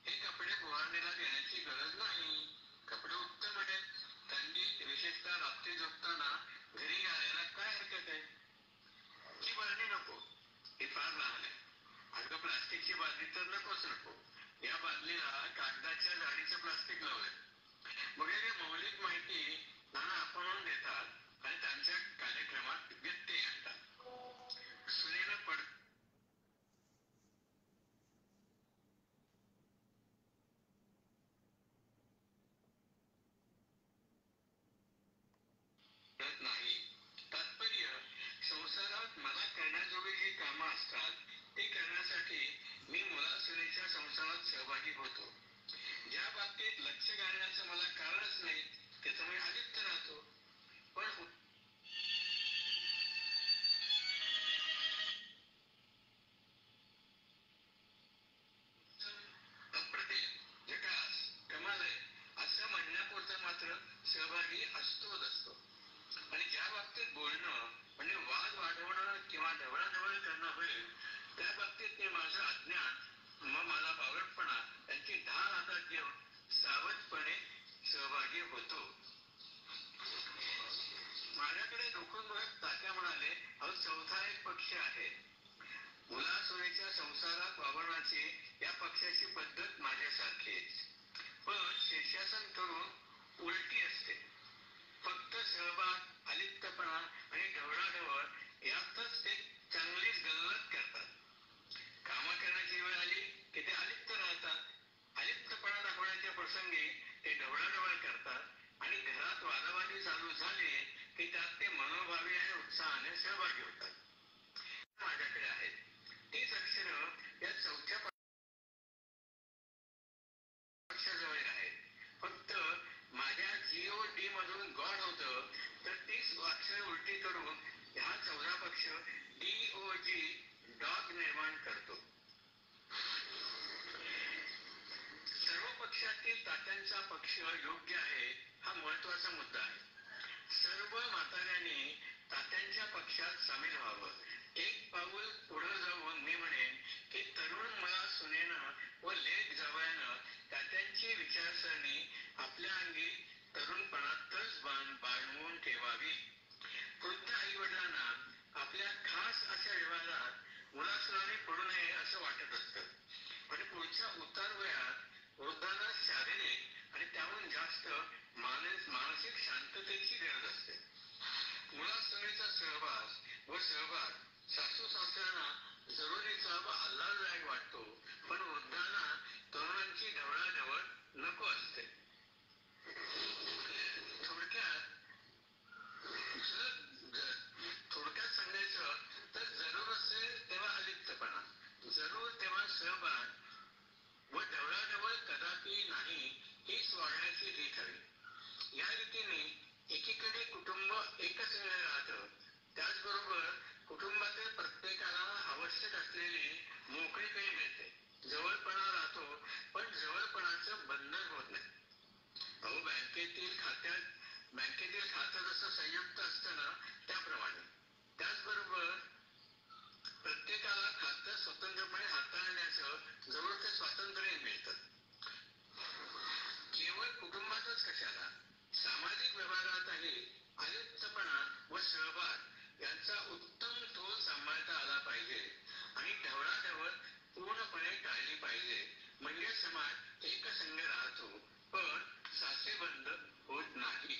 हे कपडे बोहारणीला देण्याची गरज नाही. कपडे उत्तम आहेत. थंडीत विशेषतः रात्री झोपताना घरी घालायला काय हरकत आहे. ही बादली नको, ही फार लहान आहे. अगं प्लास्टिकची बादली तर नको. या बादलीला कागदाच्या जाडीचं प्लास्टिक लावलंय वगैरे मौलिक माहिती नाना आपण देतात आणि त्यांच्या कार्यक्रमात व्यत्यय आणतात. सुनेनं नाही. तात्पर्य संसारात मला करण्याजोगी जी कामं असतात ते करण्यासाठी मी मुलासुनेच्या संसारात सहभागी होतो. ज्या बाबतीत लक्ष घालण्याचं मला कारणच नाही त्याच्यामुळे अलिप्त राहतो. पण अप्रतिम, झकास, कमाल आहे असं म्हणण्यापुरता मात्र सहभागी असतोच असतो. आणि ज्या बाबतीत बोलणं म्हणजे वाद वाढवणं किंवा ढवळाढवळ करणं होईल, त्या बाबतीत ते माझं अज्ञान मग मला बावळटपणा यांची ढाल हातात घेऊन सावधपणे सहभागी होतो. माझ्याकडे डोकून बघत तात्या म्हणाले, अहो चौथा एक पक्ष आहे. मुलासुनेच्या संसारात वावरण्याची या पक्षाची पद्धत माझ्यासारखीच, पण शीर्षासन करून उलटी असते. फक्त सहभाग, अलिप्तपणा आणि ढवळाढवळ यातच ते चांगलीच गल्लत करतात. कामं करण्याची वेळ आली की ते अलिप्त राहतात. अलिप्तपणा दाखवण्याच्या प्रसंगी ते ढवळाढवळ करतात आणि घरात वादावादी चालू झाली की त्यात ते मनोभावी आणि उत्साहाने सहभागी होतात. माझ्याकडे आहेत तीच अक्षरं या चौथ्या पक्षाजवळ आहेत. फक्त माझ्या GOD मधून गॉड होतं, तर तीच अक्षर उलटी करून हा चौथा पक्ष DOG डॉग निर्माण करतो. सर्व पक्षातील तात्यांचा पक्ष योग्य आहे हा महत्वाचा मुद्दा आहे. सर्व म्हाताऱ्यांनी तात्यांच्या पक्षात सामील व्हावं. एक पाऊल पुढे जाऊन मी म्हणेन की तरुण मुला सुनेनं व लेक जावयानं तात्यांची विचारसरणी आपल्या अंगी तरुणपणातच बांधवून ठेवावी. वृद्ध आई वडिलांना आपल्या खास अशा व्यवहारात मुलासुनाने पडू नये असं वाटत असतं. पण पुढच्या उतार वयात वृद्धांना शारीरिक आणि त्याहून जास्त मानसिक शांततेची गरज असते. मुलासुनेचा सहवास व सहभाग सासू सासऱ्यांना जरुरीचा व आल्हाददायक वाटतो, पण वृद्धांना तरुणांची ढवळाढवळ नको असते. थोडक्यात सांगायचं तर जरूर असेल तेव्हा अलिप्तपणा, जरूर तेव्हा सहभाग व ढवळाढवळ कदापि नाही, हीच वागण्याची रीत हवी. या रीतीने एकीकडे कुटुंब एकसंघ राहतं, त्याचबरोबर कुटुंबातील प्रत्येकाला आवश्यक असलेली मोकळीकही मिळते. जवळपणा राहतो, पण जवळपणाचं बंधन होत नाही. अहो बँकेतील खातं जसं संयुक्त असतं ना, त्याप्रमाणे. त्याचबरोबर प्रत्येकाला खातं स्वतंत्रपणे हाताळण्याचं जवळ ते स्वातंत्र्य मिळतं. केवळ कुटुंबातच कशाला, सामाजिक व्यवहारातही अलिप्तपणा व सहभाग यांचा उत्तम तोल सांभाळता आला पाहिजे आणि ढवळाढवळ पूर्णपणे टाळली पाहिजे. म्हणजे समाज एकसंघ राहतो, पण साचेबंद होत नाही.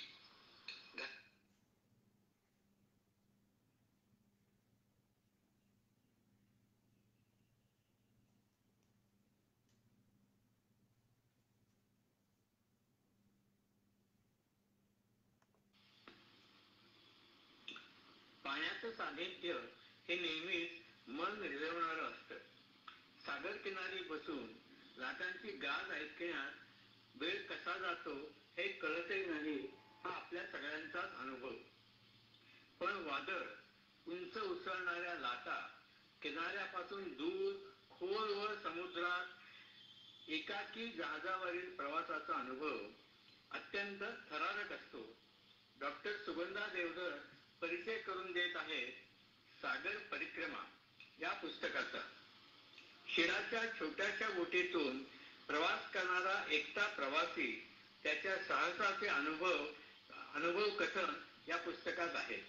पाण्याचं सानिध्य हे नेहमीच मन रिझवणारं असतं. सागर किनारी बसून लाटांची गाज ऐकण्यात वेळ कसा जातो हे कळतही नाही, हा आपल्या सगळ्यांचाच अनुभव. पण वादळ, उंच उसळणाऱ्या लाटा, किनाऱ्यापासून दूर खोलवर समुद्रात एकाकी जहाजावरील प्रवासाचा अनुभव अत्यंत थरारक असतो. डॉक्टर सुगंधा देवधर परिचय करून देत आहेत सागर परिक्रमा या पुस्तकाचा. शिराच्या छोट्याशा बोटीतून प्रवास करणारा एकटा प्रवासी त्याच्या साहसाचे अनुभव कथन या पुस्तकात आहे.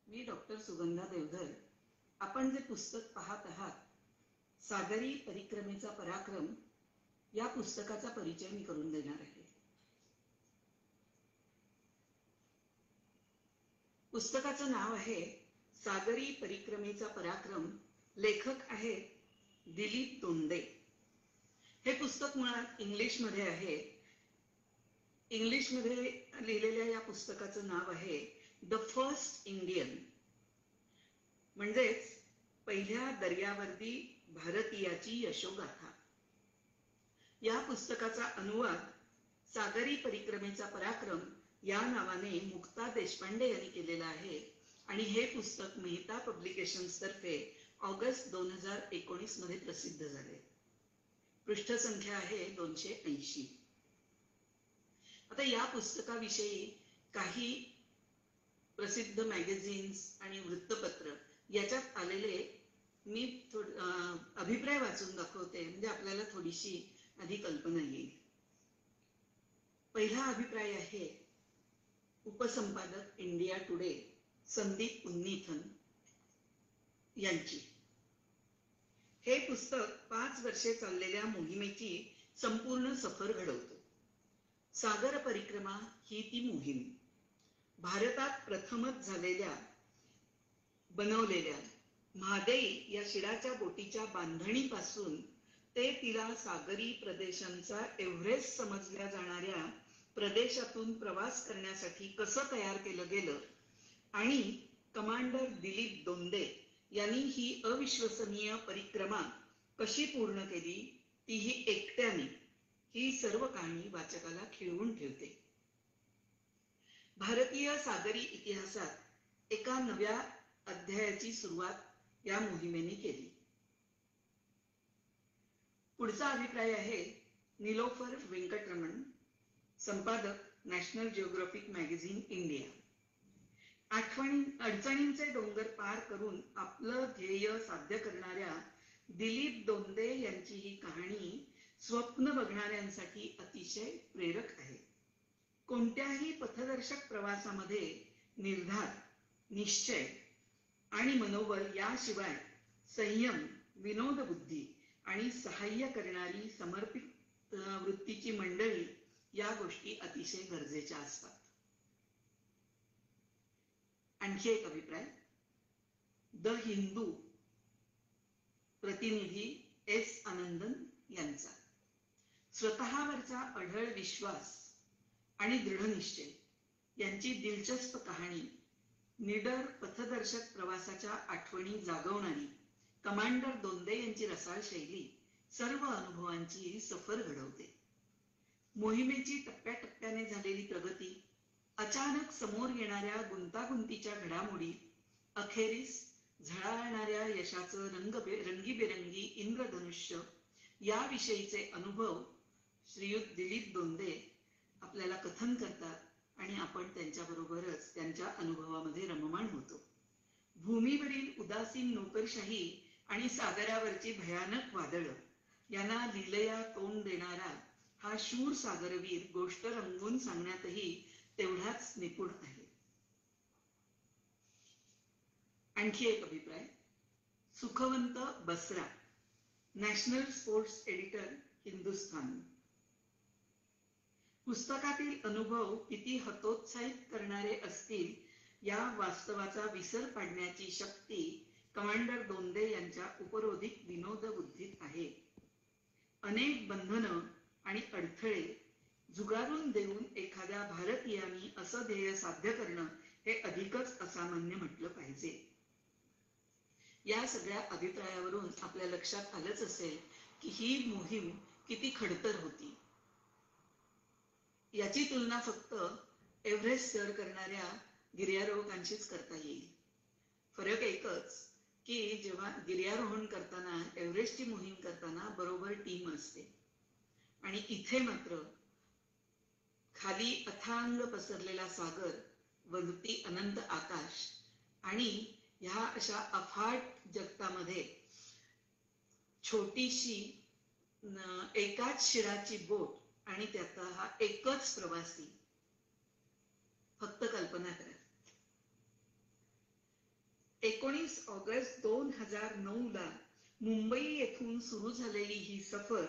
मी डॉक्टर सुगंधा देवधर. आपण जे पुस्तक पाहत आहात सागरी परिक्रमेचा पराक्रम, या पुस्तकाचा परिचय मी करून देणार आहे. पुस्तकाचं नाव आहे सागरी परिक्रमेचा पराक्रम. लेखक आहेत दिलीप दोंदे. हे पुस्तक मुळात इंग्लिशमध्ये आहे. इंग्लिशमध्ये लिहिलेल्या या पुस्तकाचं नाव आहे द फर्स्ट इंडियन, म्हणजेच पहिल्या दर्यावर्दी भारतीयाची यशोगाथा. या पुस्तकाचा अनुवाद सागरी परिक्रमेचा पराक्रम या नावाने मुक्ता देशपांडे यांनी केलेला आहे आणि हे पुस्तक मेहता पब्लिकेशन्स तर्फे ऑगस्ट 2019 मध्ये प्रसिद्ध झाले. पृष्ठसंख्या आहे 280. आता या पुस्तकाविषयी काही प्रसिद्ध मॅगझिन्स आणि वृत्तपत्र याच्यात आलेले मी अभिप्राय वाचून दाखवते, म्हणजे आपल्याला थोडीशी आधी कल्पना येईल. पहिला अभिप्राय आहे उपसंपादक इंडिया टुडे संदीप उन्नीथन यांची. हे पुस्तक 5 वर्षे चाललेल्या मोहिमेची संपूर्ण सफर घडवतो. सागर परिक्रमा ही ती मोहीम. भारतात प्रथमच बनवलेल्या म्हादेई या शिडाच्या बोटीच्या बांधणीपासून ते तिला सागरी प्रदेशांचा एव्हरेस्ट समजल्या जाणाऱ्या प्रदेशातून प्रवास करण्यासाठी कसं तयार केलं गेलं आणि कमांडर दिलीप दोंदे यांनी ही अविश्वसनीय परिक्रमा कशी पूर्ण केली, तीही एकट्याने, ही सर्व कहाणी वाचकाला खिळवून ठेवते. भारतीय सागरी इतिहासात एका नव्या अध्यायाची सुरुवात या मोहिमेने केली. पुढचा अभिप्राय आहे निलोफर वेंकटरमण, संपादक नॅशनल जिओग्राफिक मॅगझिन इंडिया. अडचणींचे डोंगर पार करून आपलं ध्येय साध्य करणाऱ्या दिलीप दोंदे यांची ही कहाणी स्वप्न बघणाऱ्यांसाठी अतिशय प्रेरक आहे. कोणत्याही पथदर्शक प्रवासामध्ये निर्धार, निश्चय आणि मनोबल याशिवाय संयम, विनोदबुद्धी आणि सहाय्य करणारी समर्पित वृत्तीची मंडळी या गोष्टी अतिशय गरजेच्या असतात. आणखी एक अभिप्राय द हिंदू प्रतिनिधी एस आनंदन यांचा. स्वतःवरचा अढळ विश्वास आणि दृढनिश्चय यांची दिलचस्प कहाणी, निडर पथदर्शक प्रवासाच्या आठवणी जागवणारी कमांडर दोंदे यांची रसाळ शैली सर्व अनुभवांची सफर घडवते. मोहिमेची टप्प्याटप्प्याने झालेली प्रगती, अचानक समोर येणाऱ्या गुंतागुंतीच्या घडामोडी, अखेरीस झळाळणाऱ्या यशाचं रंगीबेरंगी इंद्रधनुष्य याविषयीचे अनुभव श्रीयुत दिलीप दोंदे आपल्याला कथन करतात आणि आपण त्यांच्याबरोबरच त्यांच्या अनुभवामध्ये रममाण होतो. भूमीवरील उदासीन नोकरशाही आणि सागरावरची भयानक वादळं यांना लीलया तोंड देणारा हा शूर सागरवीर गोष्ट रंगवून सांगण्यातही तेवढाच निपुण आहे. आणखी एक अभिप्राय सुखवंत बसरा, नॅशनल स्पोर्ट्स एडिटर, हिंदुस्थान. पुस्तकातील अनुभव किती हतोत्साहित करणारे असतील या वास्तवाचा विसर पाडण्याची शक्ती कमांडर दोंदे यांच्या उपरोधिक विनोद बुद्धीत आहे. अनेक बंधनं आणि अडथळे झुगारून देऊन एखाद्या भारतीयांनी असं ध्येय साध्य करणं हे अधिकच असामान्य म्हटलं पाहिजे. या सगळ्या अभिप्रायावरून आपल्या लक्षात आलंच असेल की ही मोहीम किती खडतर होती. याची तुलना फक्त एव्हरेस्ट सर करणाऱ्या गिर्यारोहकांशीच करता येईल. फरक एकच की जेव्हा गिर्यारोहण करताना, एव्हरेस्टची मोहीम करताना बरोबर टीम असते आणि इथे मात्र खाली अथांग पसरलेला सागर, वरती अनंत आकाश आणि ह्या अशा अफाट जगतामध्ये छोटीशी एकाच शिडाची बोट आणि त्याचा हा एकच प्रवासी. फक्त कल्पना करा. 19 ऑगस्ट 2009 मुंबई येथून सुरू झालेली ही सफर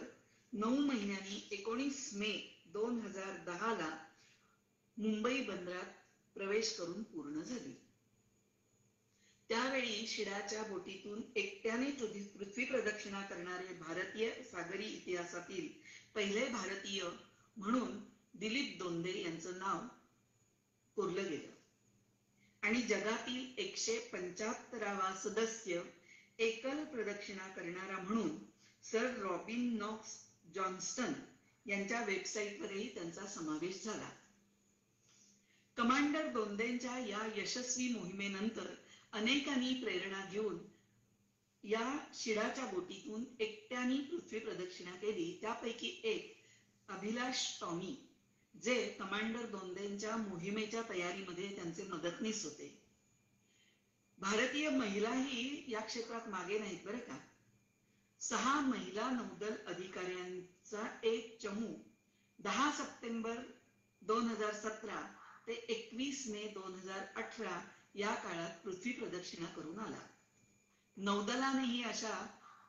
9 महिन्यांनी 19 मे 2010 मुंबई बंदरात प्रवेश करून पूर्ण झाली. त्यावेळी शिडाच्या बोटीतून एकट्याने पृथ्वी प्रदक्षिणा करणारे भारतीय सागरी इतिहासातील पहिले भारतीय म्हणून दिलीप दोंदे यांचं नाव कोरलं गेलं आणि जगातील 175वा सदस्य एकल प्रदक्षिणा करणारा म्हणून सर रॉबिन नॉक्स जॉन्स्टन यांच्या वेबसाईटवरही त्यांचा समावेश झाला. कमांडर दोंदेंच्या या यशस्वी मोहिमेनंतर अनेकांनी प्रेरणा घेऊन या शिडाच्या बोटीतून एकट्याने पृथ्वी प्रदक्षिणा केली. त्यापैकी एक अभिलाष टॉमी, जे कमांडर दोंदेंच्या मोहिमेच्या तयारीमध्ये त्यांचे मदतनीस होते. भारतीय महिलाही या क्षेत्रात मागे नाहीत बरं का. 6 महिला नौदल अधिकाऱ्यांचा एक चमू 10 सप्टेंबर 2017 ते 21 मे 2018 या काळात पृथ्वी प्रदक्षिणा करून आला. नौदलानेही अशा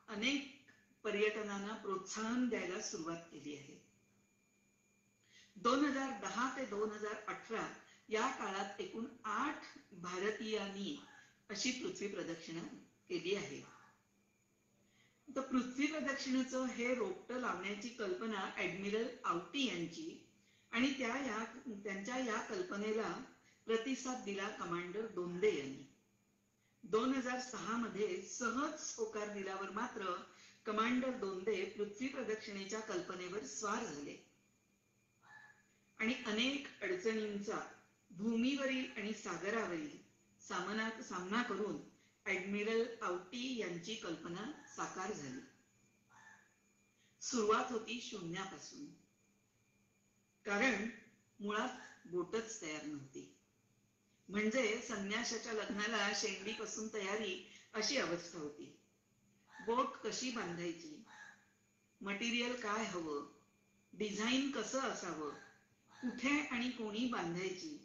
अनेक पर्यटनांना प्रोत्साहन द्यायला सुरुवात केली आहे. 2010 ते 2018 या काळात एकूण 8 भारतीयांनी अशी पृथ्वी प्रदक्षिणा केली आहे. तर पृथ्वी प्रदक्षिणेचं हे रोपटं लावण्याची कल्पना ऍडमिरल आवटी यांची आणि त्यांच्या या कल्पनेला प्रतिसाद दिला कमांडर दोंदे यांनी. 2006 मध्ये सहज होकार दिल्यावर मात्र कमांडर दोंदे पृथ्वी प्रदक्षिणेच्या कल्पनेवर स्वार झाले आणि अनेक अडचणींचा भूमीवरील आणि सागरावरील सामना करून ऍडमिरल आवटी यांची कल्पना साकार झाली. सुरुवात होती शून्यापासून, कारण मुळात बोटच तयार नव्हती. म्हणजे संन्याशाच्या लग्नाला शेंडीपासून तयारी अशी अवस्था होती. बोट कशी बांधायची, मटेरियल काय हवं, डिझाईन कसं असावं, कुठे आणि कोणी बांधायची,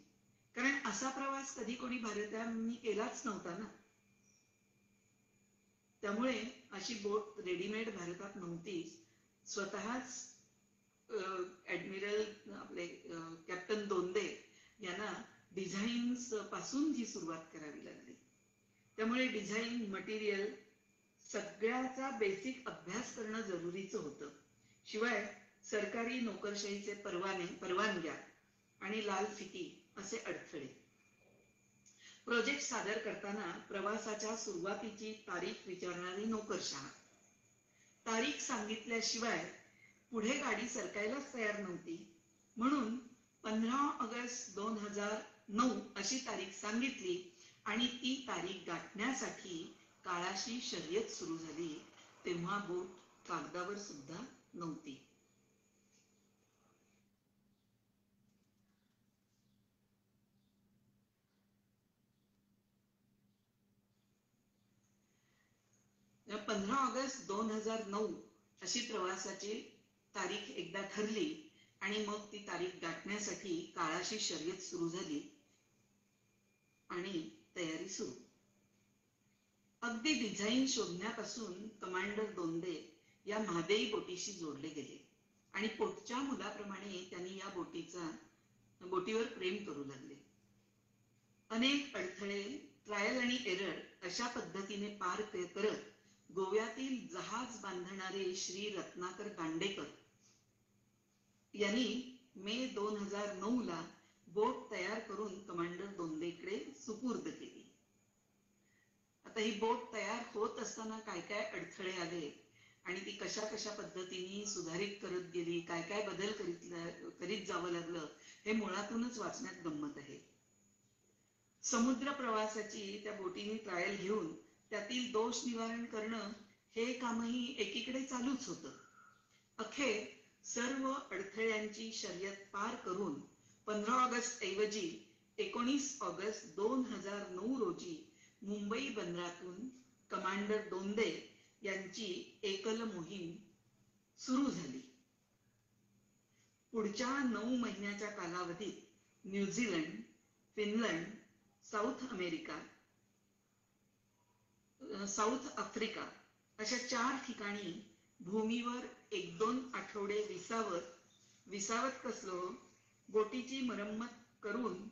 कारण असा प्रवास कधी कोणी भारतीयांनी केलाच नव्हता ना. त्यामुळे अशी बोट रेडीमेड भारतात नव्हतीच. स्वतःच ऍडमिरल आपले कॅप्टन दोंदे यांना डिझाईन्स पासून ही सुरुवात करावी लागली. त्यामुळे डिझाईन, मटेरियल सगळ्याचा बेसिक अभ्यास करणं जरुरीचं होतं. शिवाय सरकारी नोकरशाहीचे परवानग्या आणि लाल फिती असे अडथळे. प्रोजेक्ट सादर करताना प्रवासाच्या सुरुवातीची तारीख विचारणारी नोकरशाह, तारीख सांगितल्याशिवाय पुढे गाडी सरकायलाच तयार नव्हती. म्हणून 15 ऑगस्ट 2009 अशी तारीख सांगितली आणि ती तारीख गाठण्यासाठी काळाशी शर्यत सुरू झाली. तेव्हा बोट कागदावर सुद्धा नव्हती. या 15 ऑगस्ट 2009 अशी प्रवासाची तारीख एकदा ठरली आणि मग ती तारीख गाठण्यासाठी काळाशी शर्यत सुरू झाली आणि तयारी सुरू. अगदी डिझाईन शोधण्यापासून कमांडर दोंदे या म्हादेई बोटीशी जोडले गेले आणि पोटच्या मुलाप्रमाणे त्यांनी या बोटीवर प्रेम करू लागले. अनेक अडथळे, ट्रायल आणि एरर अशा पद्धतीने पार करत गोव्यातील जहाज बांधणारे श्री रत्नाकर दांडेकर यांनी मे 2009 बोट तयार करून कमांडर दोंदेकडे सुपूर्द केली. आता ही बोट तयार होत असताना काय काय अडथळे आले आणि ती कशा कशा पद्धतीने सुधारित करत गेली, काय काय बदल करीत जावं लागलं, हे मुळातूनच वाचण्यात गंमत आहे. समुद्र प्रवासाची त्या बोटीने ट्रायल घेऊन त्यातील दोष निवारण करणं हे कामही एकीकडे चालूच होतं. अखेर सर्व अडथळ्यांची शर्यत पार करून 15 ऑगस्ट ऐवजी 19 ऑगस्ट 2009 रोजी मुंबई बंदरातून कमांडर दोंदे यांची एकल मोहीम सुरू झाली. पुढच्या 9 महिन्याच्या कालावधीत New Zealand, Finland, south America, south Africa अशा 4 ठिकाणी भूमीवर 1-2 आठवडे विसावत कसलो बोटीची मरम्मत करून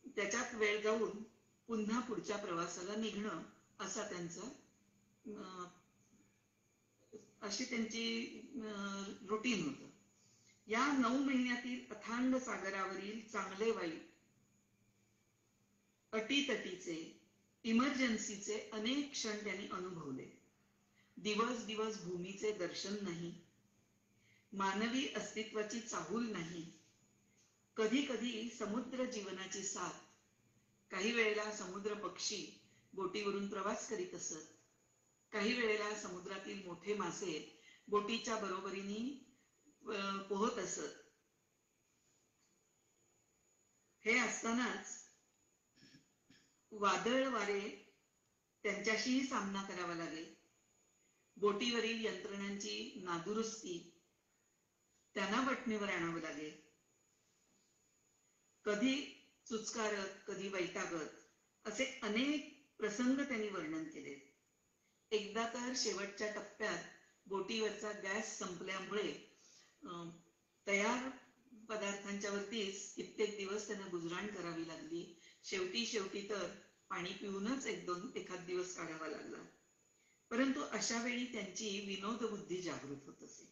त्याच्यात वेळ जाऊन पुन्हा पुढच्या प्रवासाला निघणं असा अशी त्यांची रुटीन होतं. या 9 महिन्यातील अथांग सागरावरील चांगले वाईट, अटीतटीचे, इमर्जन्सीचे अनेक क्षण त्यांनी अनुभवले. दिवस दिवस भूमीचे दर्शन नाही, मानवी अस्तित्वाची चाहूल नाही. कधी कधी समुद्र जीवनाची साथ, काही वेळेला समुद्र पक्षी बोटीवरून प्रवास करीत असत. काही वेळेला समुद्रातील मोठे मासे बोटीच्या बरोबरीने पोहत असत. हे असतानाच वादळ वारे त्यांच्याशीही सामना करावा लागे. बोटीवरील यंत्रणांची नादुरुस्ती त्यांना वठणीवर आणावं लागे. कधी चुचकारत, कधी वैतागत असे अनेक प्रसंग त्यांनी वर्णन केले. एकदा तर शेवटच्या टप्प्यात बोटीवरचा गॅस संपल्यामुळे तयार पदार्थांच्या वरतीच कित्येक दिवस त्यांना गुजराण करावी लागली. शेवटी तर पाणी पिऊनच एखाद दिवस काढावा लागला. परंतु अशा वेळी त्यांची विनोद बुद्धी जागृत होत असे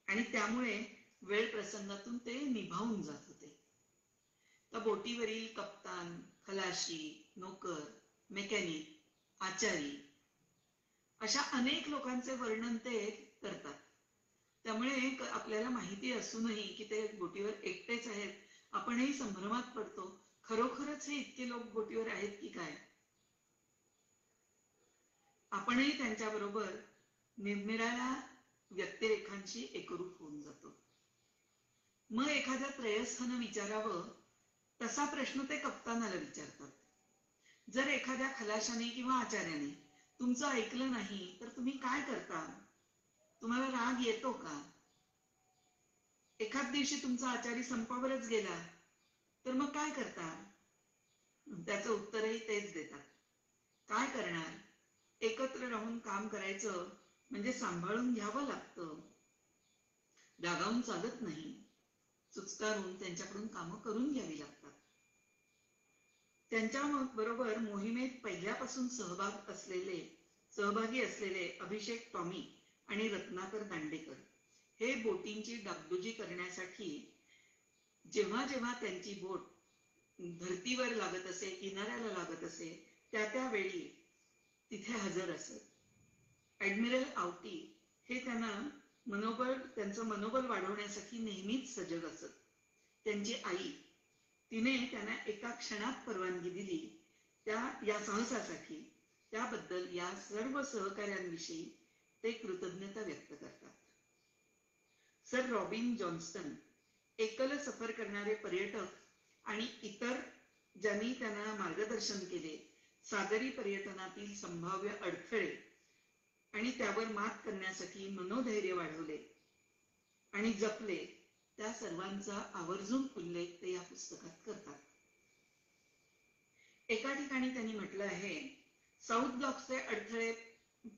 आणि त्यामुळे वेळ प्रसंगातून ते निभावून जात होते. तर बोटीवरील कप्तान, खलाशी, नोकर, मेकॅनिक, आचारी अशा अनेक लोकांचे वर्णन ते करतात. त्यामुळे आपल्याला माहिती असूनही की ते बोटीवर एकटेच आहेत, आपणही संभ्रमात पडतो. खरोखरच हे इतके लोक बोटीवर आहेत की काय? आपणही त्यांच्याबरोबर निरनिराळ्या व्यक्तिरेखांशी एकरूप होऊन जातो. मग एखाद्या त्रयस्थानं विचारावं तसा प्रश्न ते कप्तानाला विचारतात. जर एखाद्या खलाशाने किंवा आचार्याने तुमचं ऐकलं नाही तर तुम्ही काय करता? तुम्हाला राग येतो का? एखाद दिवशी तुमचा आचारी संपावरच गेला तर मग काय करता? त्याचं उत्तरही तेच देतात. काय करणार? एकत्र राहून काम करायचं म्हणजे सांभाळून घ्यावं लागतं. रागावून चालत नाही. चुचकारून त्यांच्याकडून कामं करून घ्यावी लागतात. त्यांच्या बरोबर मोहिमेत पहिल्यापासून सहभागी असलेले अभिषेक टॉमी आणि रत्नाकर दांडेकर हे बोटींची डागडुजी करण्यासाठी जेव्हा जेव्हा त्यांची बोट धर्तीवर लागत असे, किनाऱ्याला लागत असे, त्या वेळी तिथे हजर असत. ऍडमिरल आवटी हे त्यांचं मनोबल वाढवण्यासाठी नेहमीच सजग असत. त्यांची आई, तिने त्यांना एका क्षणात परवानगी दिली या साहसासाठी. त्याबद्दल या सर्व सहकार्यांविषयी ते कृतज्ञता व्यक्त करतात. सर रॉबिन जॉन्स्टन एकल सफर करणारे पर्यटक आणि इतर ज्यांनी त्यांना मार्गदर्शन केले, सागरी पर्यटनातील संभाव्य अडथळे आणि त्यावर मात करण्यासाठी मनोधैर्य वाढवले आणि जपले, त्या सर्वांचा आवर्जून उल्लेख ते या पुस्तकात करतात. एका ठिकाणी त्यांनी म्हटलं आहे, साऊथ ब्लॉकचे अडथळे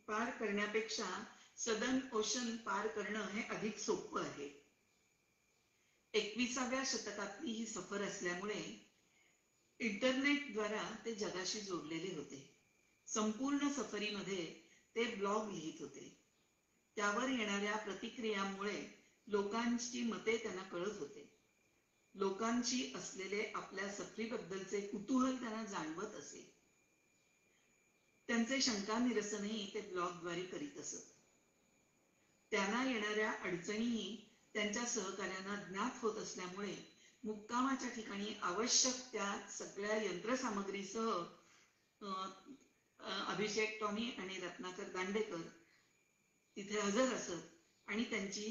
पार करण्यापेक्षा सदर्न ओशन पार करणं हे अधिक सोपं आहे. 21व्या शतकातली ही सफर असल्यामुळे इंटरनेटद्वारा ते जगाशी जोडलेले होते. संपूर्ण सफरीमध्ये ते ब्लॉग लिहित होते. त्यावर येणाऱ्या प्रतिक्रियांमुळे लोकांची मते त्यांना कळत होते. लोकांची असलेले आपल्या सफरीबद्दलचे कुतूहल त्यांना जाणवत असे. त्यांचे शंका निरसनही ते ब्लॉगद्वारे करीत असत. त्यांना येणाऱ्या अडचणीही त्यांच्या सहकार्यांना ज्ञात होत असल्यामुळे मुक्कामाच्या ठिकाणी आवश्यक त्या सगळ्या यंत्रसामग्रीसह अभिषेक टॉमी आणि रत्नाकर दांडेकर तिथे हजर असत आणि त्यांची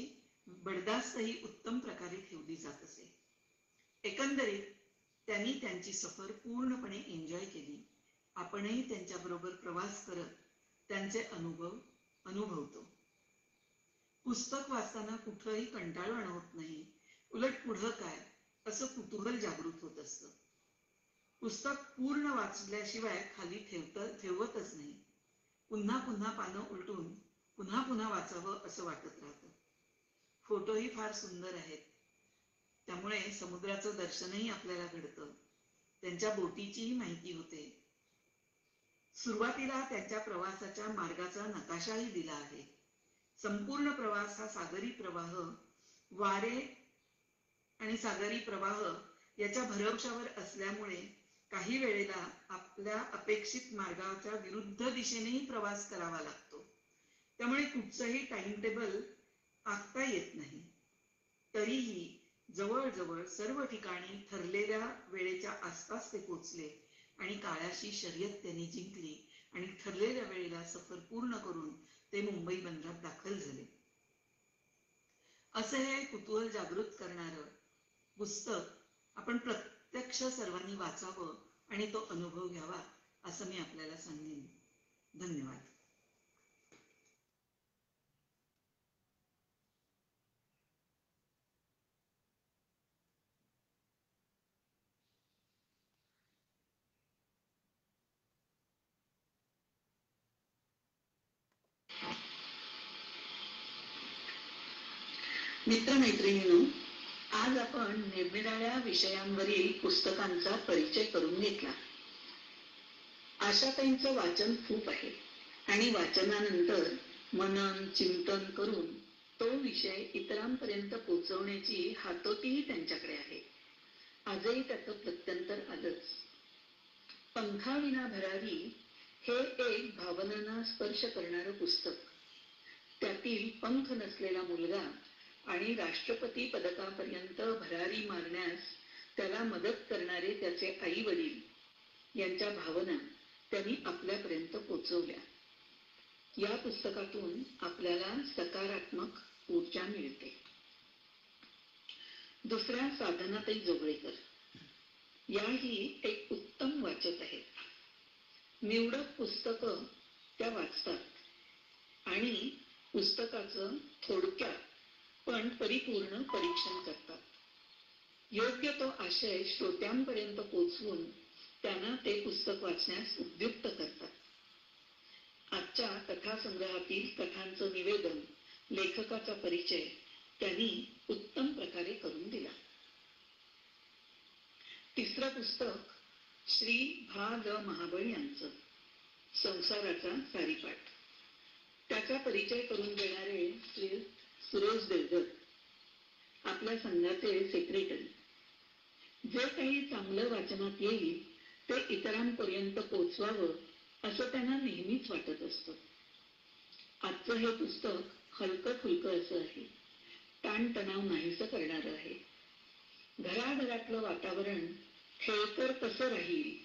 बडदास्तही उत्तम प्रकारे ठेवली जात असे. एकंदरीत त्यांनी त्यांची सफर पूर्णपणे एन्जॉय केली. आपणही त्यांच्याबरोबर प्रवास करत त्यांचे अनुभव अनुभवतो. पुस्तक वाचताना कुठंही कंटाळवाणं होत नाही. उलट पुढं काय असं कुतूहल जागृत होत असतं. पुस्तक पूर्ण वाचल्याशिवाय खाली ठेवतच नाही. पुन्हा पुन्हा पानं उलटून पुन्हा पुन्हा वाचावं असं वाटत राहतं. फोटोही फार सुंदर आहेत. त्यामुळे समुद्राचं दर्शनही आपल्याला घडतं. त्यांच्या बोटीचीही माहिती होते. सुरुवातीला त्यांच्या प्रवासाच्या मार्गाचा नकाशाही दिला आहे. संपूर्ण प्रवास हा सागरी प्रवाह, वारे आणि सागरी प्रवाह याच्या भरवशावर असल्यामुळे काही वेळेला आपल्या अपेक्षित मार्गाच्या विरुद्ध दिशेनेही प्रवास करावा लागतो. त्यामुळे कुठचंही टाइम टेबल आखता येत नाही. तरीही जवळजवळ सर्व ठिकाणी ठरलेल्या वेळेच्या आसपास ते पोचले आणि काळाशी शर्यत त्यांनी जिंकली आणि ठरलेल्या वेळेला सफर पूर्ण करून ते मुंबई बंदरात दाखल झाले. असं हे कुतूहल जागृत करणारं पुस्तक आपण प्रत्यक्ष सर्वांनी वाचावं आणि तो अनुभव घ्यावा असं मी आपल्याला सांगेन. धन्यवाद. मित्रमैत्रिणींनो, आज आपण निरनिराळ्या विषयांवरील पुस्तकांचा परिचय करून घेतला. आशाताईंचं वाचन खूप आहे आणि वाचनानंतर मनन चिंतन करून तो विषय इतरांपर्यंत पोहोचवण्याची हातोटीही त्यांच्याकडे आहे. आजही त्याचं प्रत्यंतर आलंच. पंखाविना भरारी हे एक भावनांना स्पर्श करणारं पुस्तक. त्यातील पंख नसलेला मुलगा आणि राष्ट्रपती पदकापर्यंत भरारी मारण्यास त्याला मदत करणारे त्याचे आई वडील यांच्या भावना त्यांनी आपल्यापर्यंत पोचवल्या. या पुस्तकातून आपल्याला सकारात्मक ऊर्जा मिळते. दुसऱ्या साधनाताई जोगळेकर याही एक उत्तम वाचक आहेत. निवडक पुस्तकं त्या वाचतात आणि पुस्तकाचं थोडक्यात पण परिपूर्ण परीक्षण करतात. योग्य तो आशय श्रोत्यांपर्यंत पोचवून त्यांना ते पुस्तक वाचण्यास उद्युक्त करतात. आजच्या कथासंग्रहातील कथांचं निवेदन, लेखकाचा परिचय त्यांनी उत्तम प्रकारे करून दिला. तिसरं पुस्तक श्री भा ग महाबळ यांचं संसाराचा सारीपाठ. त्याचा परिचय करून देणारे श्री सुरेश देवधर, आपल्या संघाचे सेक्रेटरी. जे काही चांगलं वाचनात येईल ते इतरांपर्यंत पोचवावं असं त्यांना नेहमीच वाटत असतं. आजचं हे पुस्तक हलकं फुलकं असं आहे. ताणतणाव नाहीसं करणारं आहे. घराघरातलं वातावरण खेळकर कसं राहील,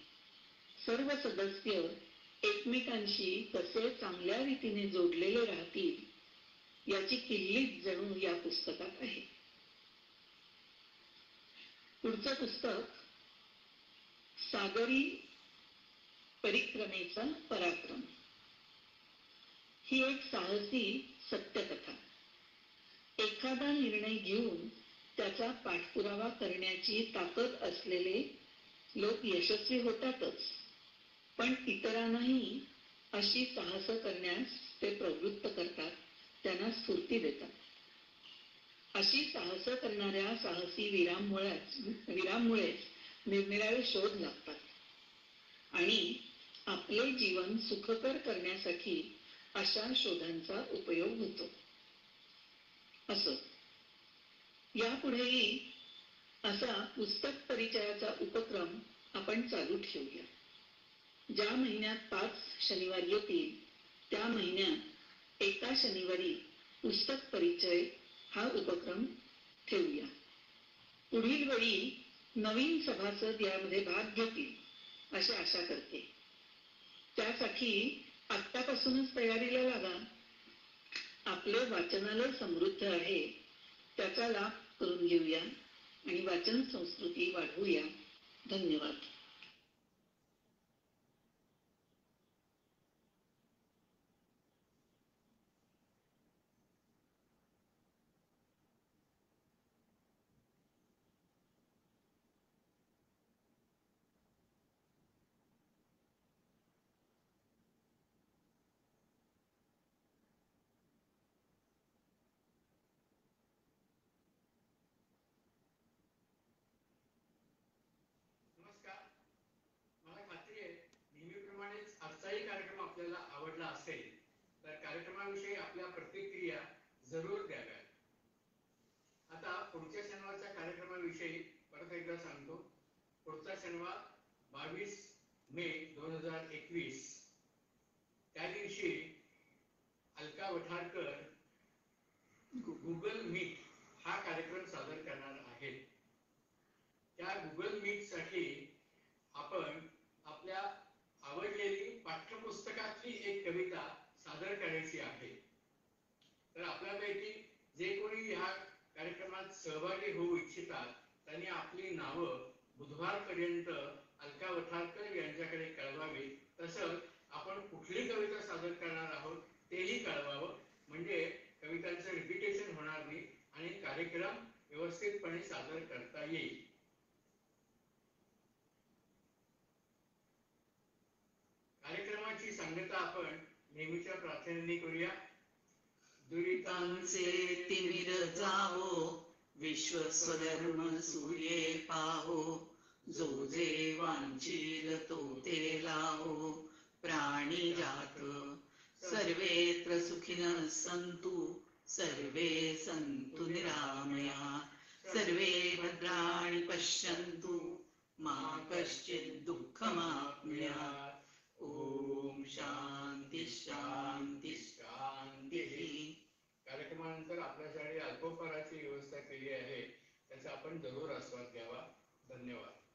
सर्व सदस्य एकमेकांशी कसे चांगल्या रीतीने जोडलेले राहतील याची किल्लीच जणू या पुस्तकात आहे. पुढचं पुस्तक सागरी परिक्रमेचा पराक्रम. ही एक साहसी सत्यकथा. एखादा निर्णय घेऊन त्याचा पाठपुरावा करण्याची ताकद असलेले लोक यशस्वी होतातच, पण इतरांनाही अशी साहस करण्यास ते प्रवृत्त करतात, त्यांना स्फूर्ती देतात. अशी साहस करणाऱ्या साहसी वीरांमुळेच निरनिराळे शोध लागतात आणि आपले जीवन सुखकर करण्यासाठी अशा शोधांचा उपयोग होतो. असं यापुढेही असा पुस्तक परिचयाचा उपक्रम आपण चालू ठेवूया. ज्या महिन्यात 5 शनिवार येतील त्या महिन्यात एका शनिवारी पुस्तक परिचय हा उपक्रम ठेवूया. पुढील वेळी नवीन सभासद यामध्ये भाग घेतील अशी आशा करते. त्यासाठी आत्तापासूनच तयारीला लागा. आपले वाचनालय समृद्ध आहे, त्याचा लाभ करून घेऊया आणि वाचन संस्कृती वाढवूया. धन्यवाद. तर कार्यक्रमाविषयी आपल्या प्रतिक्रिया जरूर द्याव्यात. आता पुढच्या शनिवारच्या कार्यक्रमाविषयी परत एकदा सांगतो. पुढचा शनिवार 22 मे 2021 त्या दिवशी अलका वठारकर गुगल मीट हा कार्यक्रम सादर करणार आहेत. त्या गुगल मीट साठी आपण आपल्या आवडलेली पाठ्यपुस्तकातली एक कविता सादर करायची आहे. तर आपल्यापैकी जे कोणी ह्या कार्यक्रमात सहभागी होऊ इच्छितात त्यांनी आपली नावं बुधवारपर्यंत अलका वठारकर यांच्याकडे कळवावी. तसंच आपण कुठली कविता सादर करणार आहोत तेही कळवावं, म्हणजे कवितांचं रिपिटेशन होणार नाही आणि कार्यक्रम व्यवस्थितपणे सादर करता येईल. कार्यक्रमाची सांगता आपण नेहमीच्या प्रार्थनेने करूया. दुरितांचे तिमिर जावो, विश्व स्वधर्म सूर्ये पाहो, जो जे वांछील तो ते लावो, प्राणी जात सर्वेत्र सुखिनः सन्तु, सर्वे सन्तु निरामया, सर्वे भद्राणि पश्यन्तु, मा कश्चित् दुःखमाप्नुयात्. ओम शांती शांती शांती. कार्यक्रमानंतर आपल्यासाठी अल्पोपहाराची व्यवस्था केली आहे, त्याचा आपण जरूर आस्वाद घ्यावा. धन्यवाद.